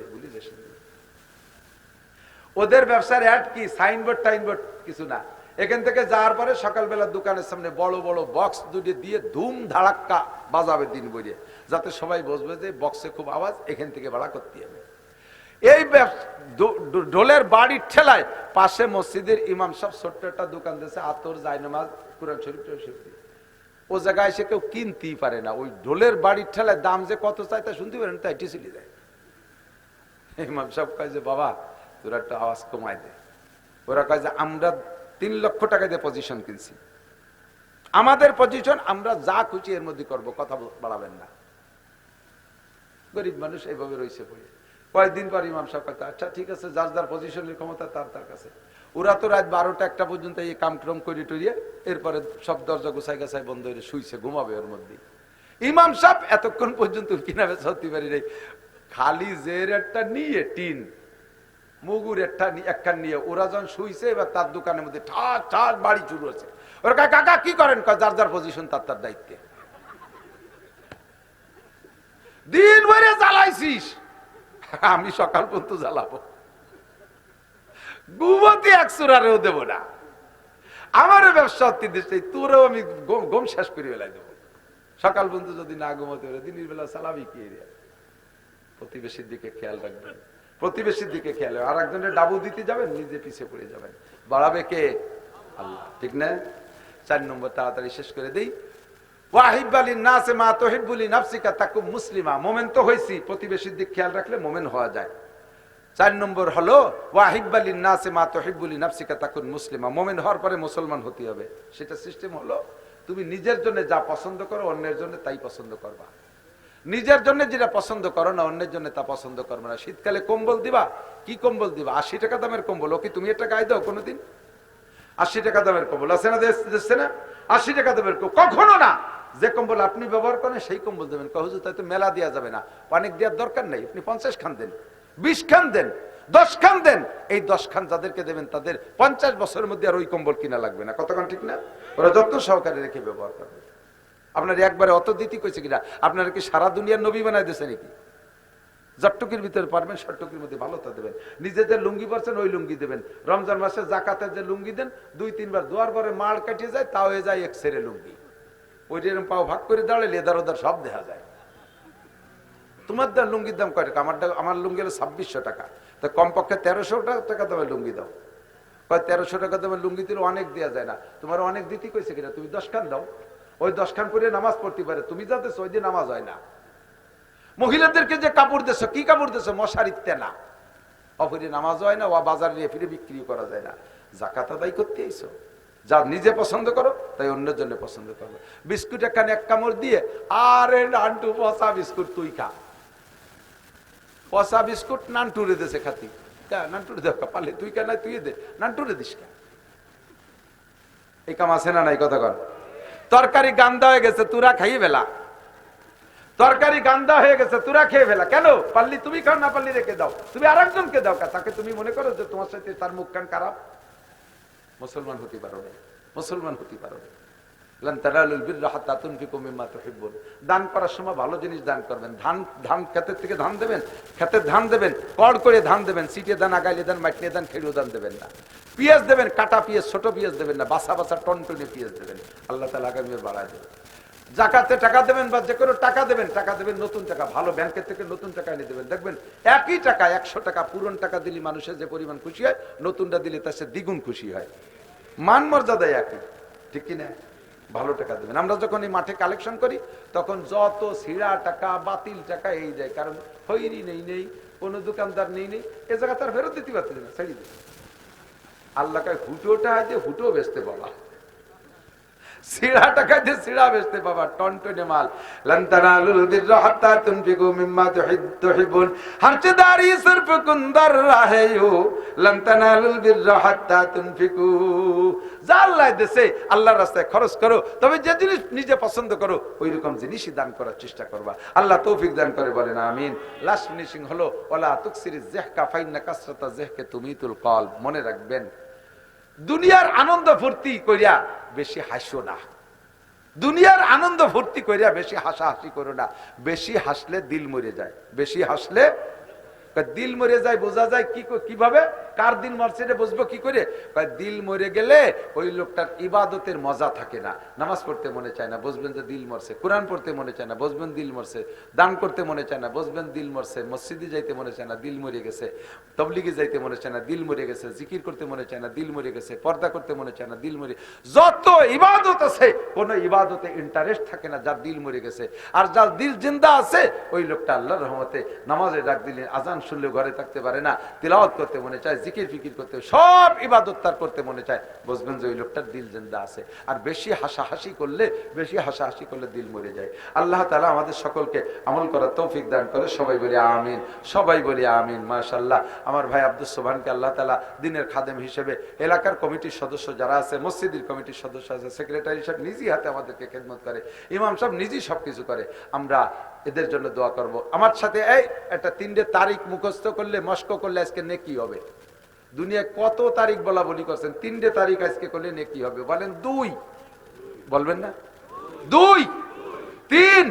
ওদের ব্যবসার অ্যাড কি? সাইনবোর্ড টাইনবোর্ড কিছু না। এখান থেকে যাওয়ার পরে সকালবেলা দোকানের সামনে বড় বড় বক্স দুটি দিয়ে ধুম ধাড়াক্কা বাজাবে দিন বইয়ে, যাতে সবাই বুঝবে যে বক্সে খুব আওয়াজ, এখান থেকে ভাড়া করতে হবে। এই ঢোলের বাড়ির ঠেলায় পাশে মসজিদের ইমাম সাহেব ছোট্ট একটা দোকান দিয়েছে, আতর, জায়নামাজ, কুরআন শরীফ, ও জায়গায় এসে কেউ কিনতেই পারে না। ওই ঢোলের বাড়ির ঠেলায় দাম যে কত চাই তা শুনতে পারেন, তাই চলে যায়। ইমাম সাহেব কয় যে বাবা তোরা একটু আওয়াজ কমায় দে। ওরা কয় যে আমরা 3 লক্ষ টাকা দিয়ে পজিশন কিনছি, আমাদের পজিশন আমরা যা খুশি এর মধ্যে করবো, কথা বাড়াবেন না। গরিব মানুষ এইভাবে রয়েছে পড়ে। কয়েকদিন পর ইমাম সাহেব কথা, আচ্ছা ঠিক আছে, যার যার পজিশনের ক্ষমতা তার কাছে। ওরা তো রাত 12টা 1টা পর্যন্ত এই কামক্রম করে টরিয়ে এরপরে সব দরজা গুছাই গাছাই বন্ধ হয়ে শুইছে, ঘুমাবে ওর মধ্যে। ইমাম সাহেব এতক্ষণ পর্যন্ত কিনাবে সত্যি পারি নেই, খালি জের একটা নিয়ে টিন মুগুর একখান নিয়ে ওরা যখন শুইছে, এবার তার দোকানের মধ্যে ঠাস ঠাস বাড়ি শুরু হয়েছে। ওরা কাকা কি করেন? যার যার পজিশন তার দায়িত্বে। দিন ভরে জ্বালাইছিস, আমি সকাল পর্যন্ত জ্বালাবো, ঘুমতি 1 চূড়ারেও দেব না। আমারও ব্যবসা হচ্ছে, তোরও আমি গম শেষ করে বেলায় দেবো। সকাল পর্যন্ত যদি না ঘুমোতে পারে দিনের বেলা চালাবি কি? প্রতিবেশীর দিকে খেয়াল রাখবেন, প্রতিবেশীর দিকে খেয়াল। আর একজনের ডাবু দিতে যাবেন, নিজে পিছিয়ে পড়ে যাবেন, বাড়াবে কে? আল্লাহ, ঠিক না? 4 নম্বর তাড়াতাড়ি শেষ করে দেই। ওয়াহিব্বালিন নাসে মা তুহিব্বুলি নাফসিকা তাকুম মুসলিমা। মোমেন তো হইছি, প্রতিবেশীর দিক খেয়াল রাখলে মোমেন হওয়া যায়। 4 নম্বর হলো ওয়াহিব্বালিন নাসে মা তুহিব্বুলি নাফসিকা তাকুন মুসলিমা। মোমেন হওয়ার পরে মুসলমান হতে হবে। সেটা সিস্টেম হলো তুমি নিজের জন্য যা পছন্দ করো অন্যের জন্য তাই পছন্দ করবা। নিজের জন্য যেটা পছন্দ করো না অন্যের জন্য তা পছন্দ করবে না। শীতকালে কম্বল দিবা, কি কম্বল দিবা? 80 টাকা দামের কম্বল। ওকে তুমি এটা গায়ে দাও কোনোদিন? 80 টাকা দামের কম্বল আছে না, দেখছে না? 80 টাকা দামের কখনো না। যে কম্বল আপনি ব্যবহার করেন সেই কম্বল দেবেন। হুজুর তাই তো মেলা দেওয়া যাবে না, অনেক দেওয়ার দরকার নাই। আপনি 50 খান দেন, 20 খান দেন, 10 খান দেন। এই 10 খান যাদেরকে দেবেন তাদের 50 বছরের মধ্যে আর ওই কম্বল কিনা লাগবে না। কতক্ষণ ঠিক না? ওরা যত্ন সহকারে রেখে ব্যবহার করবে। আপনার একবারে অত দিতে কইছে কিনা? আপনারা কি সারা দুনিয়ার নবী বানাই দিয়েছে নাকি? যতটুকুর ভিতরে পারবেন সটটুকুর মধ্যে ভালোটা দেবেন। নিজেদের লুঙ্গি পরছেন ওই লুঙ্গি দেবেন। রমজান মাসে জাকাতের যে লুঙ্গি দেন 2-3 বার দোয়ার পরে মাল কাটিয়ে যায়, তাও হয়ে যায় এক সেরে লুঙ্গি। ওই যেরকম পাও ভাগ করে দাঁড়ালে লেদার ওদার সব দেখা যায়। তোমার দাম লুঙ্গির দাম কয় টাকা? আমার লুঙ্গি হলো 2600 টাকা। তা কমপক্ষে 1300 টাকা দামের লুঙ্গি দাও। 1300 টাকা দামের লুঙ্গি দিলে অনেক দেওয়া যায় না। তোমার অনেক দিতে কইছে কিনা? তুমি 10 খান দাও। ওই 10 খান করে নামাজ পড়তে পারে। তুমি যাতে ওই দিয়ে নামাজ হয় না। মহিলাদেরকে যে কাপড় দেশ, কি কাপড় দেশ? মশারির তেনা। অফিরে নামাজ হয় না, ও বাজারে নিয়ে ফিরে বিক্রি করা যায় না। জাকাত আদায় করতে আইছো, যা নিজে পছন্দ করো তাই অন্যের জন্য পছন্দ করো। বিস্কুট একখানে এক কামড় দিয়ে, আরে নান্টু পচা বিস্কুট তুই খা। পচা বিস্কুট নান্টুরে দেশে খাতি। নান্টুরে দেখ পারলে তুই কেন তুই দে, নান্টুরে দিস কে? এই কাম আছে না নাই? কথা কর। তরকারি গান্দা হয়ে গেছে, তুরা খাইয়ে বেলা। তরকারি গান্দা হয়ে গেছে, তুরা খেয়ে ফেলা। কেন? পারলি তুমি খাও, না পারলি রেখে দাও। তুমি আরেকজনকে দাও। তাকে তুমি মনে করো যে তোমার সাথে তার মুখ কান খারাপ? মুসলমান হতে পারো না, মুসলমান হতে পারো না। দান করার সময় ভালো জিনিস দান করবেন। ধান ক্ষেতের থেকে ধান দেবেন, ক্ষেতের ধান দেবেন, কড় করে ধান দেবেন। সিটে দান, আগাইলে দান, মাটিয়ে দান, খেড়িয়ে দান দেবেন না। পেঁয়াজ দেবেন, কাটা পেঁয়াজ, ছোট পেঁয়াজ দেবেন না, বাসা বাসা টনটনে পেঁয়াজ দেবেন। আল্লাহ তাআলা আগামী বাড়ায় দেবেন। জাকাতে টাকা দেবেন বা যে কোনো টাকা দেবেন, নতুন টাকা, ভালো ব্যাংকের থেকে নতুন টাকা এনে দেবেন। দেখবেন একই টাকা 100 টাকা পুরন টাকা দিলে মানুষের যে পরিমাণ খুশি হয়, নতুনটা দিলে তার সে দ্বিগুণ খুশি হয়। মান মর্যাদায় একই, ঠিক কিনা? ভালো টাকা দেবেন। আমরা যখন এই মাঠে কালেকশন করি তখন যত ছিঁড়া টাকা, বাতিল টাকা এই যায়। কারণ খৈরি নেই, কোনো দোকানদার নেই, এ জায়গা তার ফেরত দিতে পারতেন না, ছেড়ে দিতে। আল্লাহ কায় হুটোটা দিয়ে হুটো বেচতে বাবা, সিড়া টাকা দিয়ে সিড়া বেচতে বাবা, টনটনে মাল। লান তানালুল বিররা হাত্তা তুনফিকু মিম্মা তুহিব্বুন, হারচদারি সিরফ কুনদার রাহেয়ু, লান তানালুল বিররা হাত্তা তুনফিকু। যা আল্লাহ দেশে আল্লাহর রাস্তায় খরচ করো, তবে যে জিনিস নিজে পছন্দ করো ওই রকম জিনিসই দান করার চেষ্টা করবা। আল্লাহ তৌফিক দান করে, বলেন আমিন। লাস্ট ফিনিশিং হলো ওয়ালা তুকসিরিজ যিহকা ফাইন্না কাসরাতা যিহকা তুমিতুল কলব। মনে রাখবেন, দুনিয়ার আনন্দ ফুর্তি কইরা বেশি হাসো না। দুনিয়ার আনন্দ ফুর্তি কইরা বেশি হাসাহাসি করো না। বেশি হাসলে দিল মরে যায়। বেশি হাসলে দিল মরে যায়। বোঝা যায় কিভাবে? কার দিল মরছে এটা বুঝবো কি করে? দিল মরে গেলে ওই লোকটার ইবাদতের মজা থাকে না। নামাজ পড়তে মনে চায় না, বুঝবেন যে দিল মরছে। কোরআন পড়তে মনে চায় না, বুঝবেন দিল মরছে। দান করতে মনে চায় না, বুঝবেন দিল মরছে। মসজিদে যাইতে মনে চায় না, দিল মরে গেছে। তবলিগে যাইতে মনে চায় না, দিল মরে গেছে। জিকির করতে মনে চায় না, দিল মরে গেছে। পর্দা করতে মনে চায় না, দিল মরে। যত ইবাদত আছে কোন ইবাদতে ইন্টারেস্ট থাকে না যার দিল মরে গেছে। আর যার দিল জিন্দা আছে ওই লোকটা আল্লাহর রহমতে নামাজে ডাক দিলে, আজান শুনলে ঘরে থাকতে পারে না, তিলাওয়াত করতে মনে চায়, জিকির ফিকির করতে, সব ইবাদত তার করতে মনে চায়, বুঝবেন যে ওই লোকটার দিল জিন্দা আছে। আর বেশি হাসাহাসি করলে দিল মরে যায়। আল্লাহ তাআলা আমাদের সকলকে আমল করার তৌফিক দান করে। সবাই বলি আমিন, সবাই বলি আমিন। মাশাআল্লাহ, আমার ভাই আব্দুস সোবহানকে আল্লাহ তাআলা দিনের খাদেম হিসেবে, এলাকার কমিটির সদস্য যারা আছে, মসজিদের কমিটির সদস্য আছে, সেক্রেটারি সাহেব নিজেই হাতে আমাদেরকে খেদমত করে, ইমাম সাহেব নিজেই সবকিছু করে। আমরা এদের জন্য দোয়া করব। আমার সাথে এই একটা 3টে তারিখ মুখস্থ করলে, মস্ক করলে আজকে নেকি হবে। দুনিয়ায় কত তারিখ বলা বলি করছেন, 3টে তারিখ আজকে করলে নেকি হবে। বলেন 2, বলবেন না? 2, 3